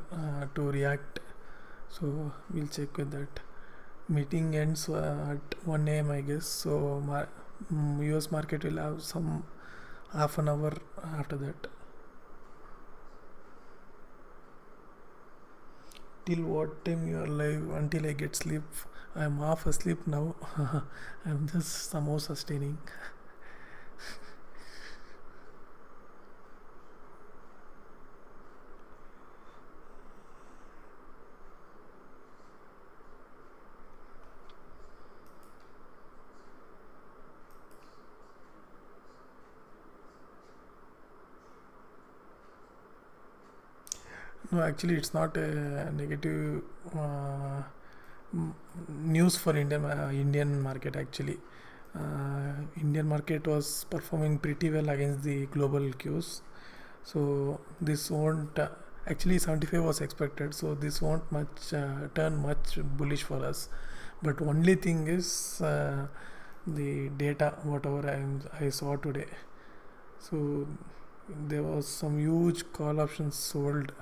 to react. So we'll check with that. Meeting ends at 1 AM, I guess. So US market will have some half an hour after that. Till what time you are live? Until I get sleep. I am half asleep now. I am just somehow sustaining. No, actually, it's not a negative news for Indian market. Actually, Indian market was performing pretty well against the global cues. So this won't. Actually, 75 was expected. So this won't turn much bullish for us. But only thing is the data, whatever I saw today. So there was some huge call options sold.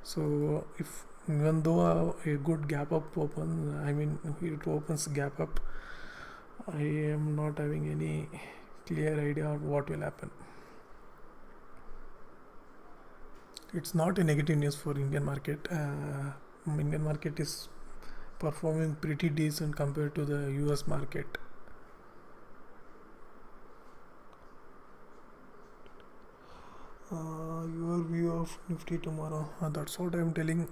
So if even though a good gap up opens, I mean it opens gap up, I am not having any clear idea of what will happen. It's not a negative news for Indian market. Indian market is performing pretty decent compared to the US market. Your view of Nifty tomorrow? That's what I'm telling.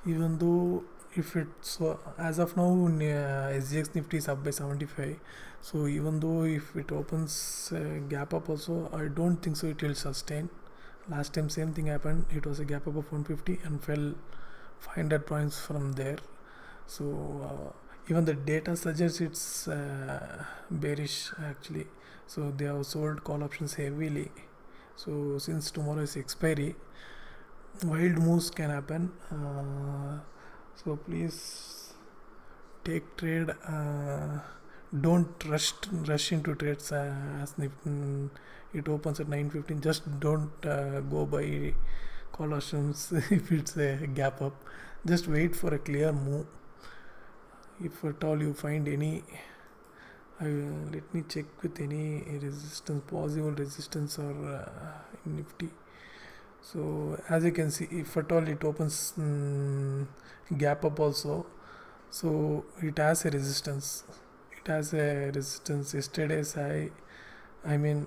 Even though if it's as of now, SGX Nifty is up by 75. So even though if it opens gap up also, I don't think so it will sustain. Last time same thing happened. It was a gap up of 150 and fell 500 points from there. So even the data suggests it's bearish actually. So they have sold call options heavily. So since tomorrow is expiry, wild moves can happen. So please take trade. Don't rush into trades as it opens at 9:15. Just don't go by call options if it's a gap up. Just wait for a clear move. If at all you find any, let me check with any resistance, possible resistance or in Nifty. So as you can see, if at all it opens gap up also, so it has a resistance. It has a resistance. Yesterday's high, I mean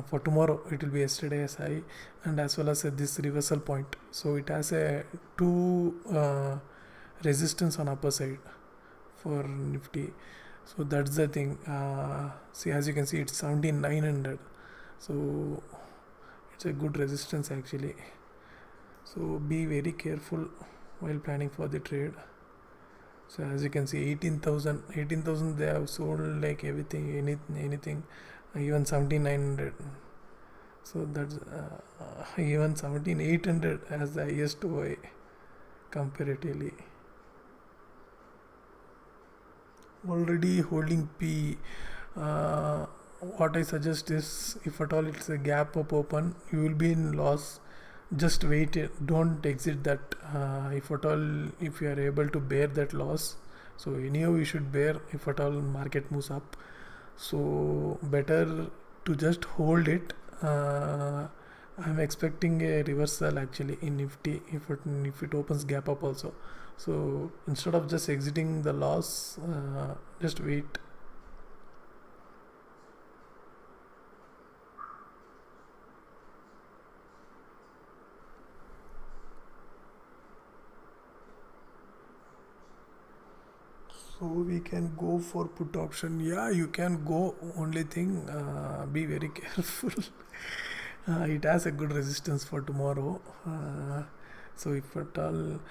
for tomorrow it will be yesterday's high and as well as this reversal point. So it has a two resistance on upper side for Nifty. So that's the thing. See, as you can see, it's 17,900. So it's a good resistance actually. So be very careful while planning for the trade. So as you can see, 18,000 they have sold like everything, anything, even 17,900. So that's even 17,800 as the highest OI comparatively. Already holding P. what I suggest is, if at all it's a gap up open, you will be in loss. Just wait it, don't exit that. If at all, if you are able to bear that loss, so anyhow you should bear if at all market moves up. So better to just hold it. I'm expecting a reversal actually in Nifty if it opens gap up also. So instead of just exiting the loss, just wait. So we can go for put option. Yeah, you can go. Only thing, be very careful. It has a good resistance for tomorrow. So if at all,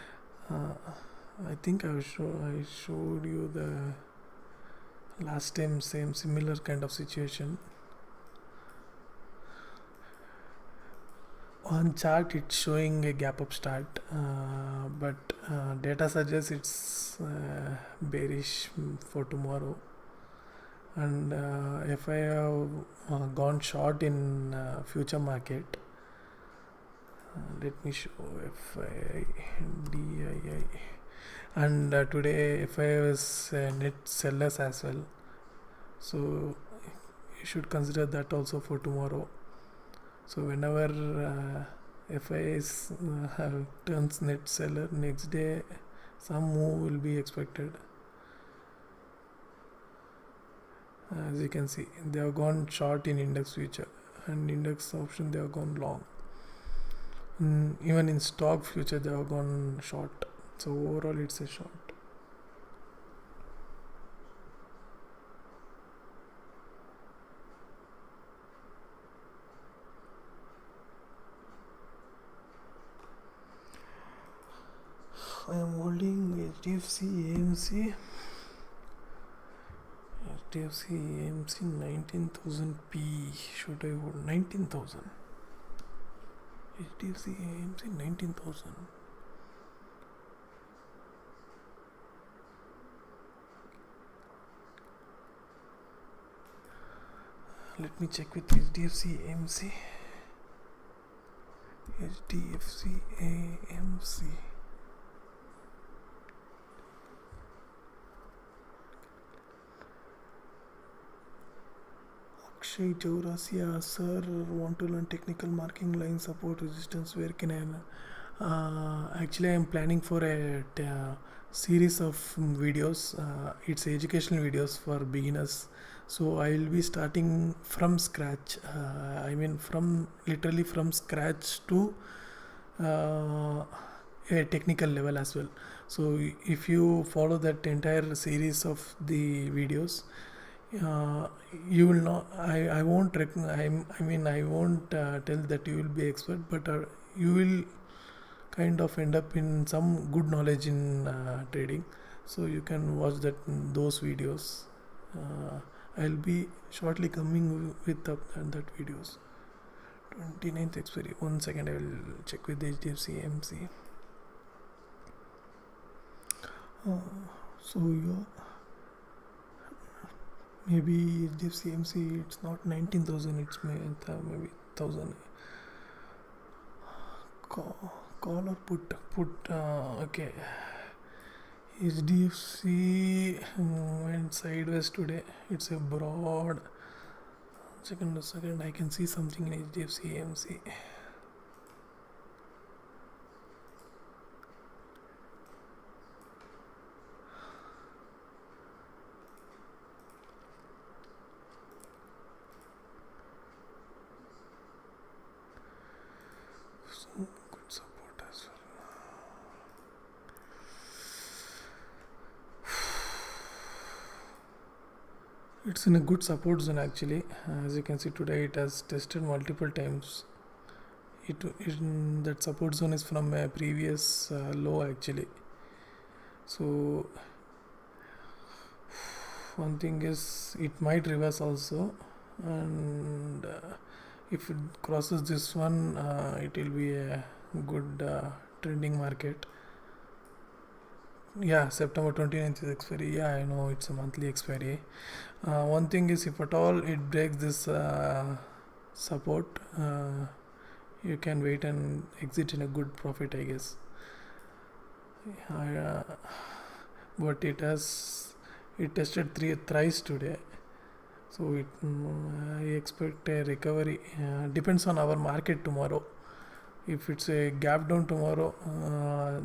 I think I showed you the last time same similar kind of situation. On chart it's showing a gap up start, but data suggests it's bearish for tomorrow. And if I have gone short in future market, let me show FI, DII, and today FI was net sellers as well, so you should consider that also for tomorrow. So whenever FI turns net seller, next day some move will be expected. As you can see, they have gone short in index future, and index option they have gone long. Even in stock future they have gone short. So overall it's a short. I am holding HDFC AMC. HDFC AMC 19,000 P. Should I hold 19,000? HDFC AMC 19,000. Let me check with HDFC AMC. HDFC AMC. Akshay Chaurasia, sir, want to learn technical marking, line support, resistance. Where can I? Actually, I am planning for a series of videos. It's educational videos for beginners. So I will be starting from scratch. I mean, literally from scratch to a technical level as well. So if you follow that entire series of the videos, you will not. I won't. I won't tell that you will be expert, but you will kind of end up in some good knowledge in trading. So you can watch those videos. I'll be shortly coming with that videos. 29th expiry. 1 second, I will check with HDFC AMC. So yeah. Maybe HDFC AMC, it's not 19,000, it's maybe 1,000. Call or put, okay. HDFC went sideways today. It's a broad. Second, I can see something in HDFC AMC. Good support as well. It's in a good support zone actually. As you can see today, it has tested multiple times. That support zone is from a previous low actually. So one thing is, it might reverse also, and if it crosses this one, it will be a good trending market. Yeah, September 29th is expiry. Yeah, I know it's a monthly expiry. One thing is, if at all it breaks this support, you can wait and exit in a good profit, I guess. Uh, but it tested thrice today, so I expect a recovery. Depends on our market tomorrow. If it's a gap down tomorrow,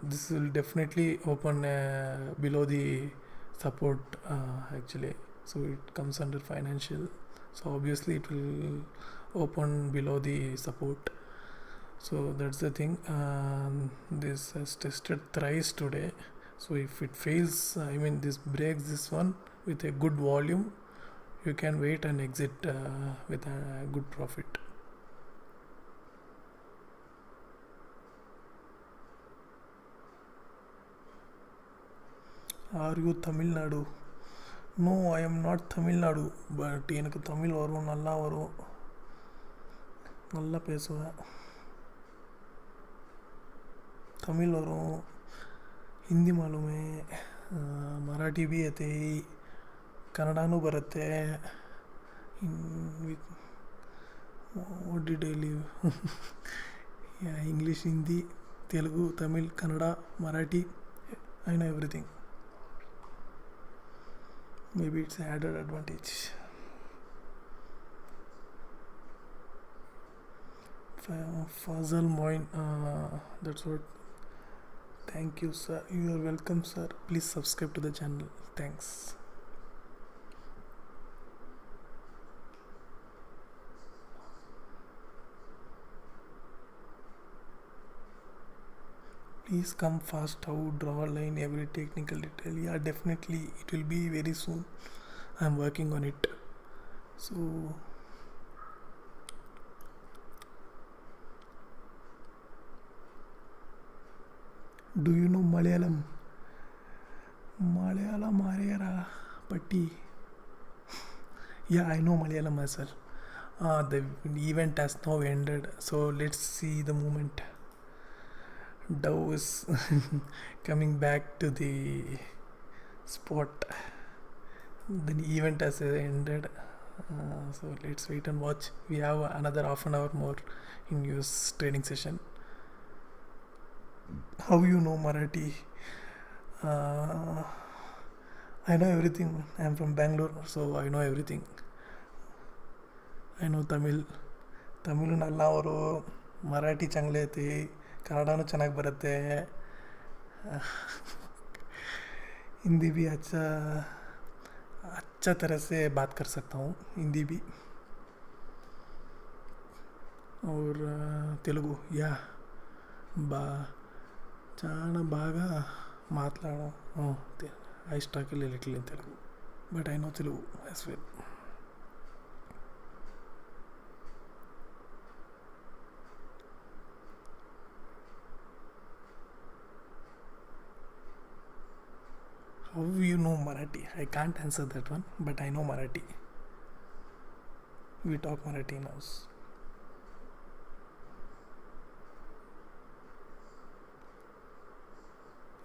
this will definitely open below the support, actually. So it comes under financial. So obviously it will open below the support. So that's the thing. This has tested thrice today. So if it fails, this breaks this one with a good volume, you can wait and exit with a good profit. Are you Tamil Nadu? No, I am not Tamil Nadu, but எனக்கு தமிழ் வரும், நல்லா வரும், நல்லா பேசுவேன். तमिल वरों, हिंदी मालूम है, मराठी भी आते, कन्नड़ा बरते. What did I leave? Yeah, English, Hindi, Telugu, Tamil, Kannada, Marathi. I know everything. Maybe it's an added advantage. Fazal Moin, that's what. Thank you, sir. You are welcome, sir. Please subscribe to the channel. Thanks. Please come fast. How draw a line, every technical detail. Yeah, definitely. It will be very soon. I'm working on it. So do you know Malayalam? Malayalam Arera Patti. Yeah, I know Malayalam as well. The event has now ended, so let's see the moment. Dow is coming back to the spot. The event has ended, so let's wait and watch. We have another half an hour more in US trading session. How you know Marathi? I know everything. I'm from Bangalore, so I know everything. I know Tamil. Tamil nalla varu, Marathi changle aite, Kannada ಚೆನ್ನಾಗಿ ಬರುತ್ತೆ, हिंदी भी अच्छा तरह से बात कर सकता हूँ, हिंदी भी, और तेलुगु. या చాలా బాగా మాట్లాడడం. I struggle a little in Telugu, but I know Telugu as well. How you know Marathi? I can't answer that one, but I know Marathi. We talk Marathi now.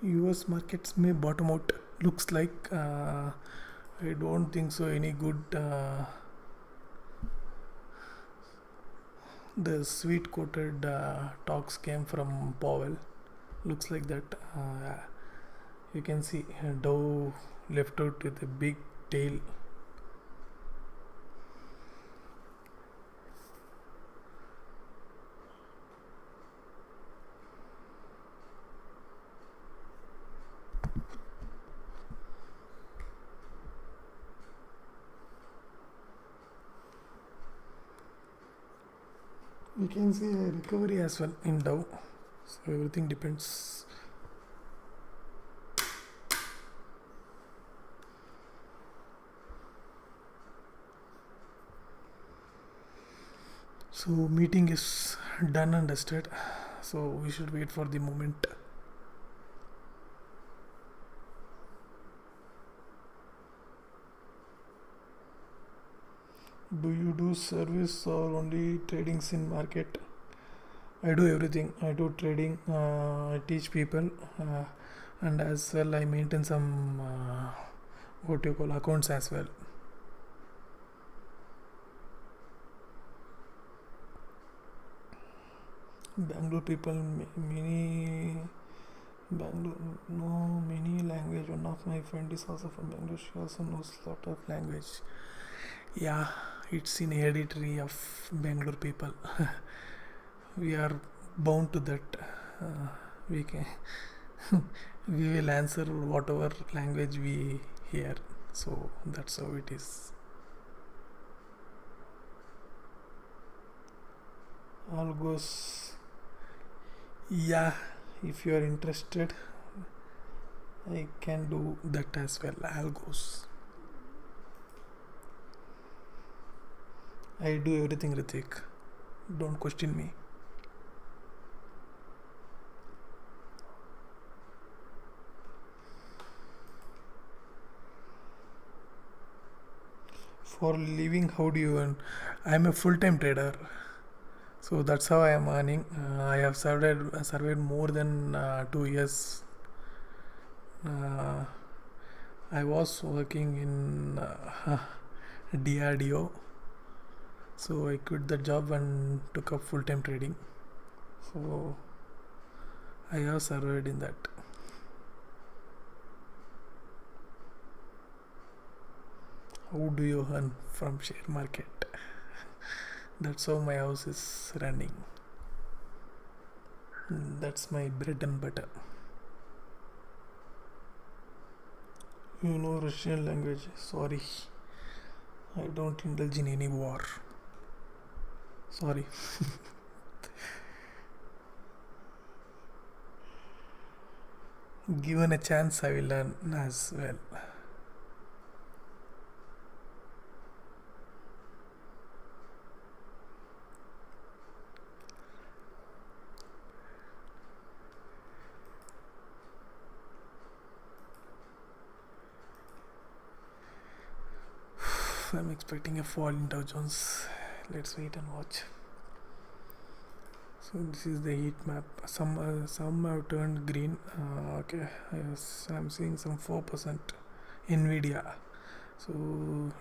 US markets may bottom out. Looks like I don't think so. Any good. The sweet coated talks came from Powell. Looks like that. You can see Dow left out with a big tail. We can see a recovery as well in Dow. So everything depends. So meeting is done and dusted. So we should wait for the moment. Do you do service or only tradings in market? I do everything. I do trading. I teach people. and as well I maintain some what you call accounts as well. Bangalore people, many Bangalore, no, many language. One of my friend is also from Bangalore. She also knows lot of language. Yeah, it's in hereditary of Bangalore people. We are bound to that. We can we will answer whatever language we hear. So that's how it is. All goes. Yeah, if you are interested, I can do that as well. All goes. I do everything, Ritik. Don't question me. For living, how do you earn? I'm a full-time trader, so that's how I am earning. I have surveyed more than 2 years. I was working in DRDO, so I quit the job and took up full-time trading. So I have surveyed in that. How do you earn from share market? That's how my house is running. That's my bread and butter. You know Russian language? Sorry, I don't indulge in any war. Sorry. Given a chance, I will learn as well. I'm expecting a fall in Dow Jones. Let's wait and watch. So this is the heat map. Some have turned green. Okay, yes, I'm seeing some 4%. Nvidia. So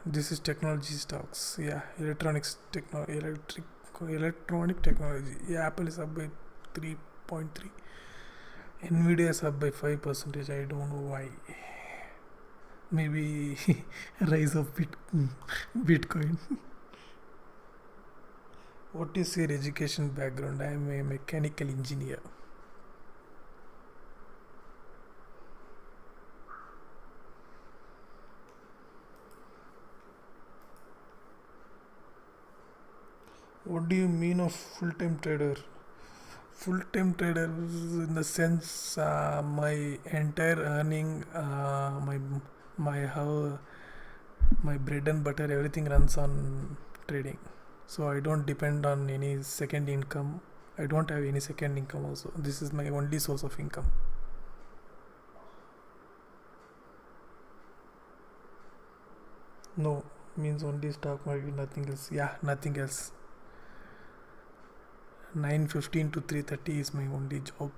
this is technology stocks. Yeah, electronic technology. Yeah, Apple is up by 3.3. Nvidia is up by 5%. I don't know why. Maybe rise of Bitcoin. What is your education background? I am a mechanical engineer. What do you mean of full-time trader? Full-time trader in the sense my entire earning, my bread and butter, everything runs on trading. So I don't depend on any second income. I don't have any second income also. This is my only source of income. No, means only stock market, nothing else. Yeah, nothing else. 9:15 to 3:30 is my only job.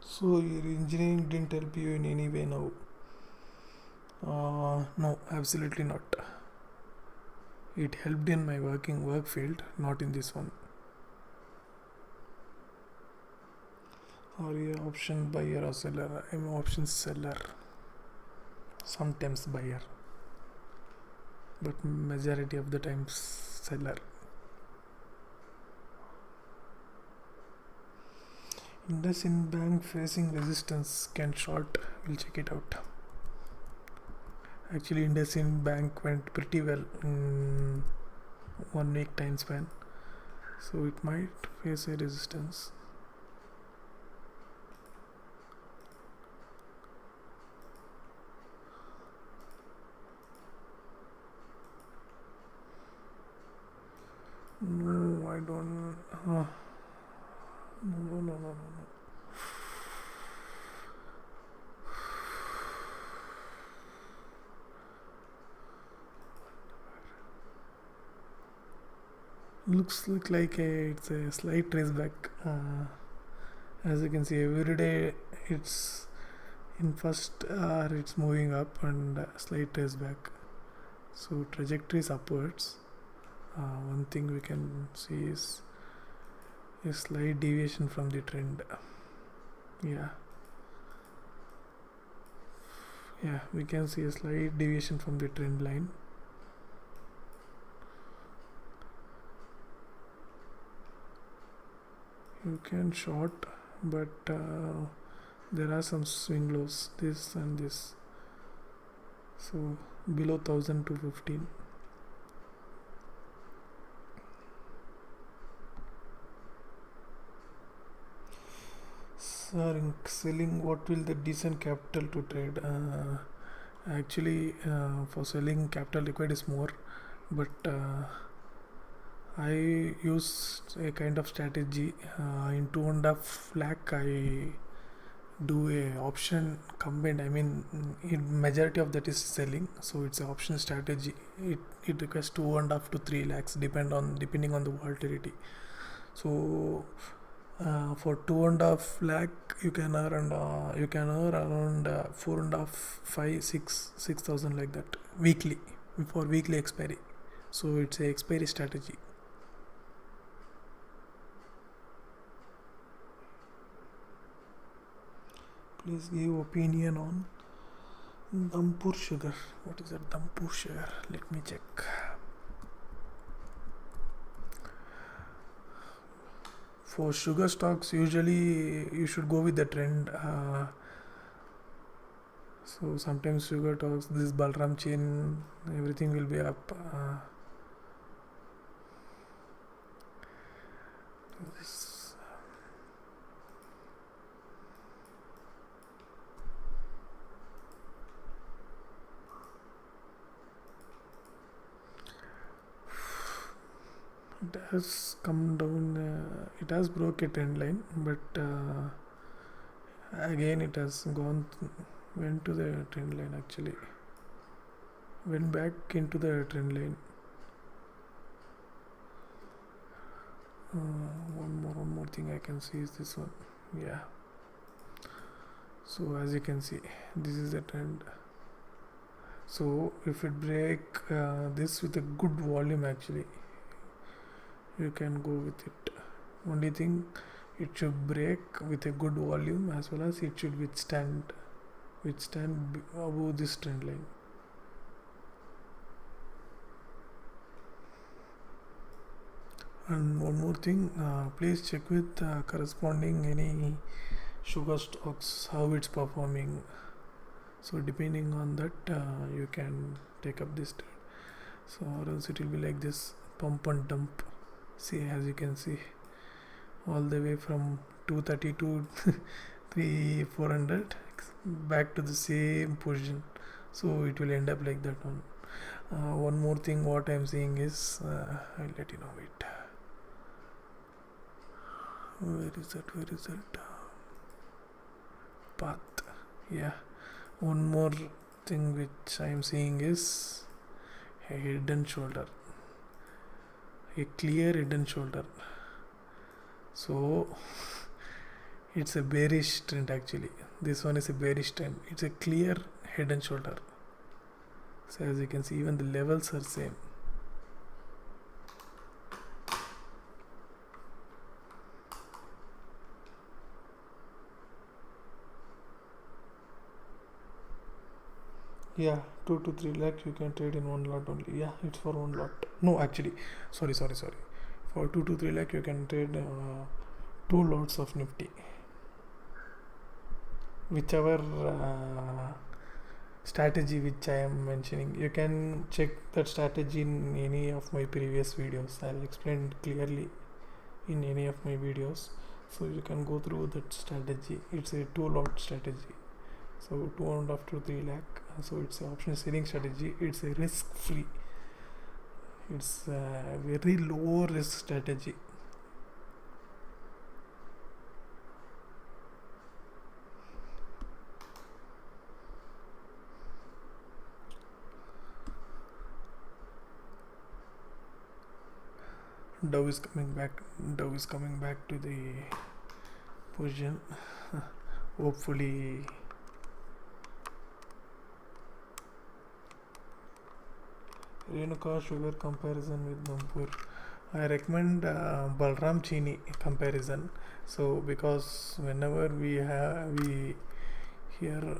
So your engineering didn't help you in any way now? No, absolutely not. It helped in my work field, not in this one. Are you an option buyer or seller? I'm an option seller. Sometimes buyer. but majority of the times seller. IndusInd Bank facing resistance, can short. We'll check it out. Actually, IndusInd Bank went pretty well in 1 week time span, so it might face a resistance. No, I don't. No. Looks like it's a slight trace back. As you can see, every day it's in first hour it's moving up and slight trace back. So trajectory is upwards. One thing we can see is a slight deviation from the trend. Yeah, we can see a slight deviation from the trend line. You can short, but there are some swing lows, this and this, so below 1215. Sir, in selling, what will the decent capital to trade? Actually, for selling, capital required is more, but I use a kind of strategy. In 2.5 lakh, I do a option combined. I mean, in majority of that is selling, so it's an option strategy. It requires 2.5 to 3 lakhs depending on the volatility. So for 2.5 lakh, you can earn around 4.5, 5, 6,000 like that weekly, for weekly expiry. So it's a expiry strategy. Please give opinion on Dhampur sugar. What is that Dhampur sugar? Let me check. For sugar stocks, usually you should go with the trend. So sometimes sugar stocks, this Balram chain, everything will be up. It has come down, it has broke a trend line, but again it has went to the trend line, actually went back into the trend line. One more thing I can see is this one. Yeah, so as you can see, this is the trend. So if it break this with a good volume, actually you can go with it. Only thing, it should break with a good volume, as well as it should withstand above this trend line. And one more thing, please check with corresponding any sugar stocks, how it's performing. So depending on that, you can take up this trade. So or else it will be like this pump and dump. See, as you can see, all the way from 230 to 400 back to the same position. So it will end up like that one. One more thing, what I am saying is, I'll let you know it. Where is that? Path. Yeah. One more thing which I am seeing is a head and shoulder. A clear head and shoulder. So it's a bearish trend, actually. This one is a bearish trend. It's a clear head and shoulder. So as you can see, even the levels are same. Yeah, 2 to 3 lakh you can trade in one lot only. Yeah, it's for one lot. No, actually, sorry. For 2 to 3 lakh you can trade two lots of Nifty. Whichever strategy which I am mentioning, you can check that strategy in any of my previous videos. I'll explain clearly in any of my videos, so you can go through that strategy. It's a two lot strategy, so 2.5 to 3 lakh. So it's an option selling strategy. It's a risk free, it's a very low risk strategy. Dow is coming back to the position. Hopefully Renuka sugar comparison with Nampur. I recommend Balram Chini comparison. So because whenever we hear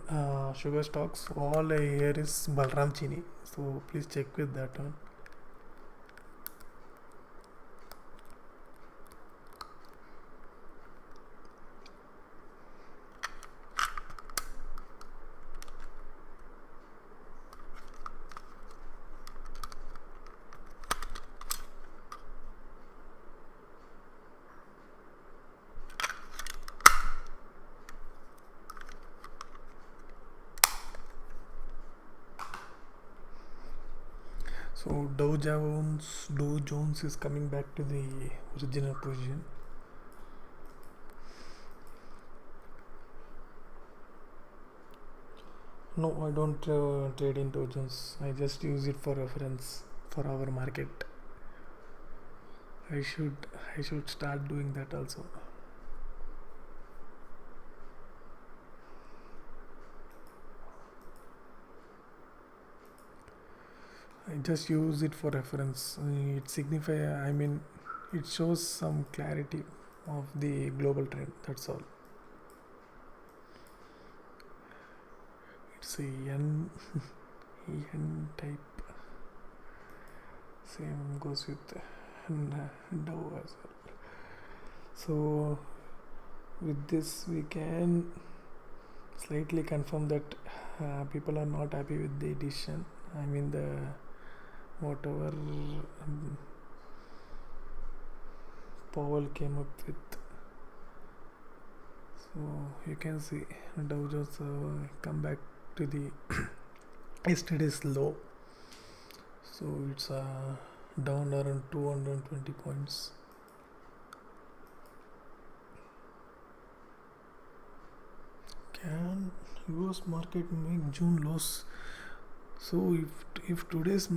sugar stocks, all I hear is Balram Chini. So please check with that one. So Dow Jones is coming back to the original position. No, I don't trade in Dow Jones. I just use it for reference for our market. I should start doing that also. I just use it for reference. It shows some clarity of the global trend. That's all. It's a N type. Same goes with Dow as well. So with this we can slightly confirm that people are not happy with the decision. Whatever Powell came up with. So you can see Dow Jones come back to the yesterday's low. So it's down around 220 points. Can US market make June lows? So if today's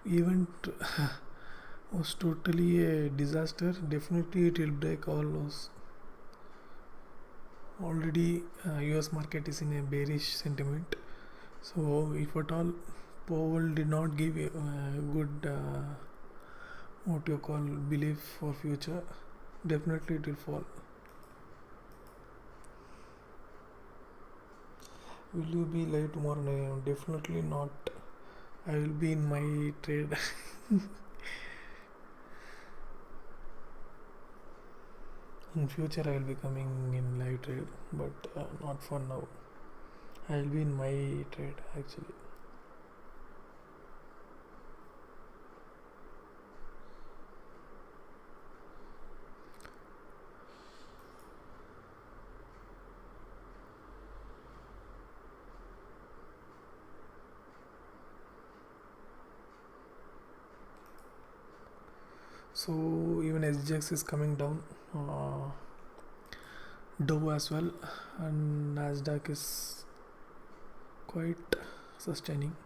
event was totally a disaster, definitely it will break all lows. Already US market is in a bearish sentiment. So if at all Powell did not give a good belief for future, definitely it will fall. Will you be live tomorrow? No, definitely not. I will be in my trade. In future I will be coming in live trade, but not for now. I will be in my trade actually. So even SGX is coming down, Dow as well, and nasdaq is quite sustaining.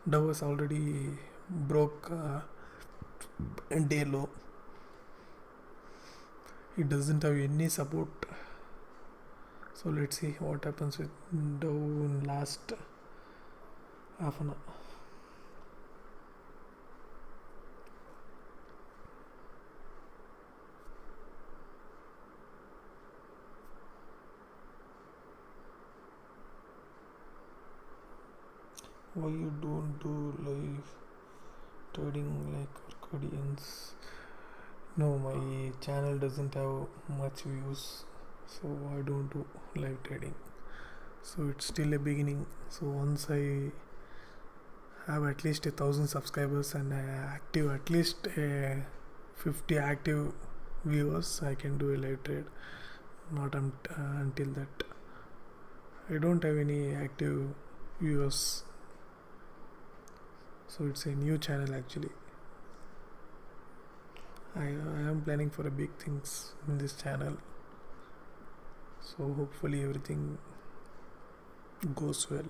Dow has already broke day low. It doesn't have any support. So let's see what happens with Dow in last half an hour. Why you don't do live trading like Arcadians? No, my channel doesn't have much views, so I don't do live trading. So it's still a beginning. So once I have at least 1,000 subscribers and active at least 50 active viewers, I can do a live trade. Not until that. I don't have any active viewers, so it's a new channel actually. I am planning for a big things in this channel, so hopefully everything goes well.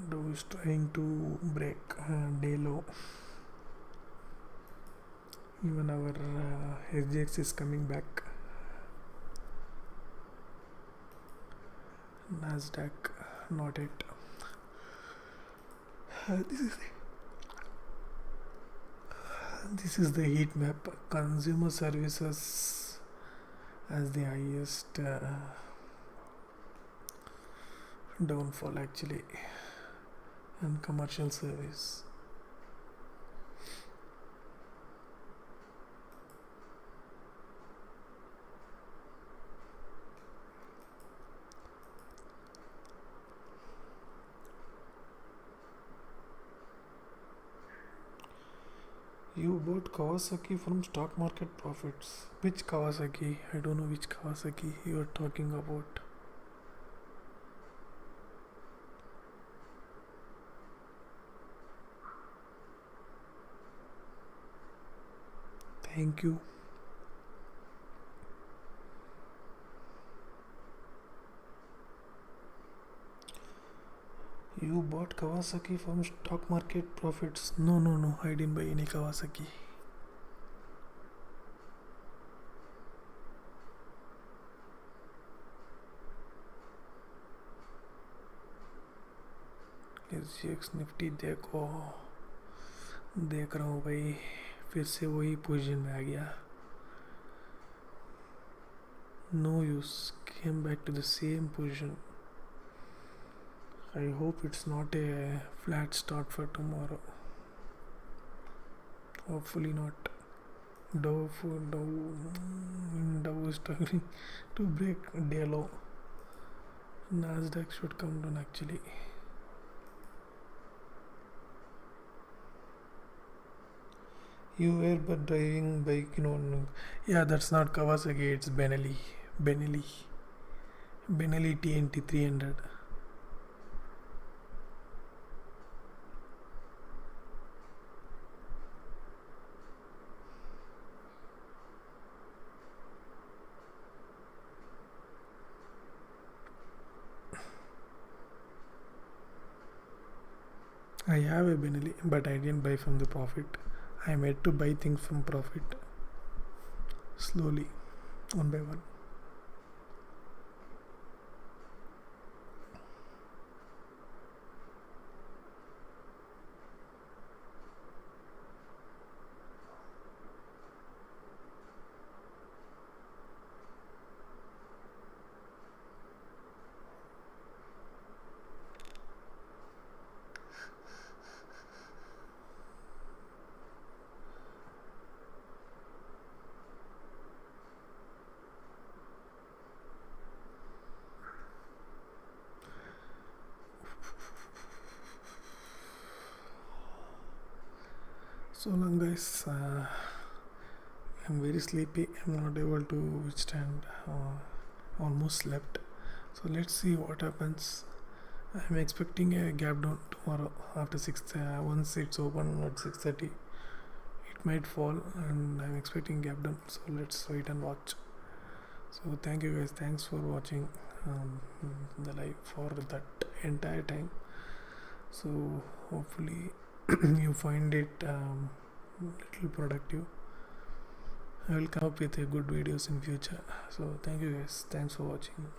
Dow is trying to break day low. Even our SGX is coming back. Nasdaq not yet. This is the heat map. Consumer services as the highest downfall actually, and commercial service. You bought Kawasaki from stock market profits. Which Kawasaki? I don't know which Kawasaki you are talking about. Thank you. You bought Kawasaki from stock market profits. No, I didn't buy any Kawasaki. SGX Nifty देख रहा हूँ भाई, फिर से वही position में आ गया. No use, came back to the same position. I hope it's not a flat start for tomorrow. Hopefully not. Dow is struggling to break day low. Nasdaq should come down actually. You were but driving bike, yeah, that's not Kawasaki, it's Benelli TNT 300. I have a Benelli, but I didn't buy from the profit. I am yet to buy things from profit. Slowly, one by one. So long guys, I'm very sleepy, I'm not able to withstand, almost slept. So let's see what happens. I'm expecting a gap down tomorrow after 6, once it's open at 6:30, it might fall, and I'm expecting gap down, so let's wait and watch. So thank you guys, thanks for watching the live for that entire time. So hopefully you find it little productive. I will come up with a good videos in future. So thank you guys, thanks for watching.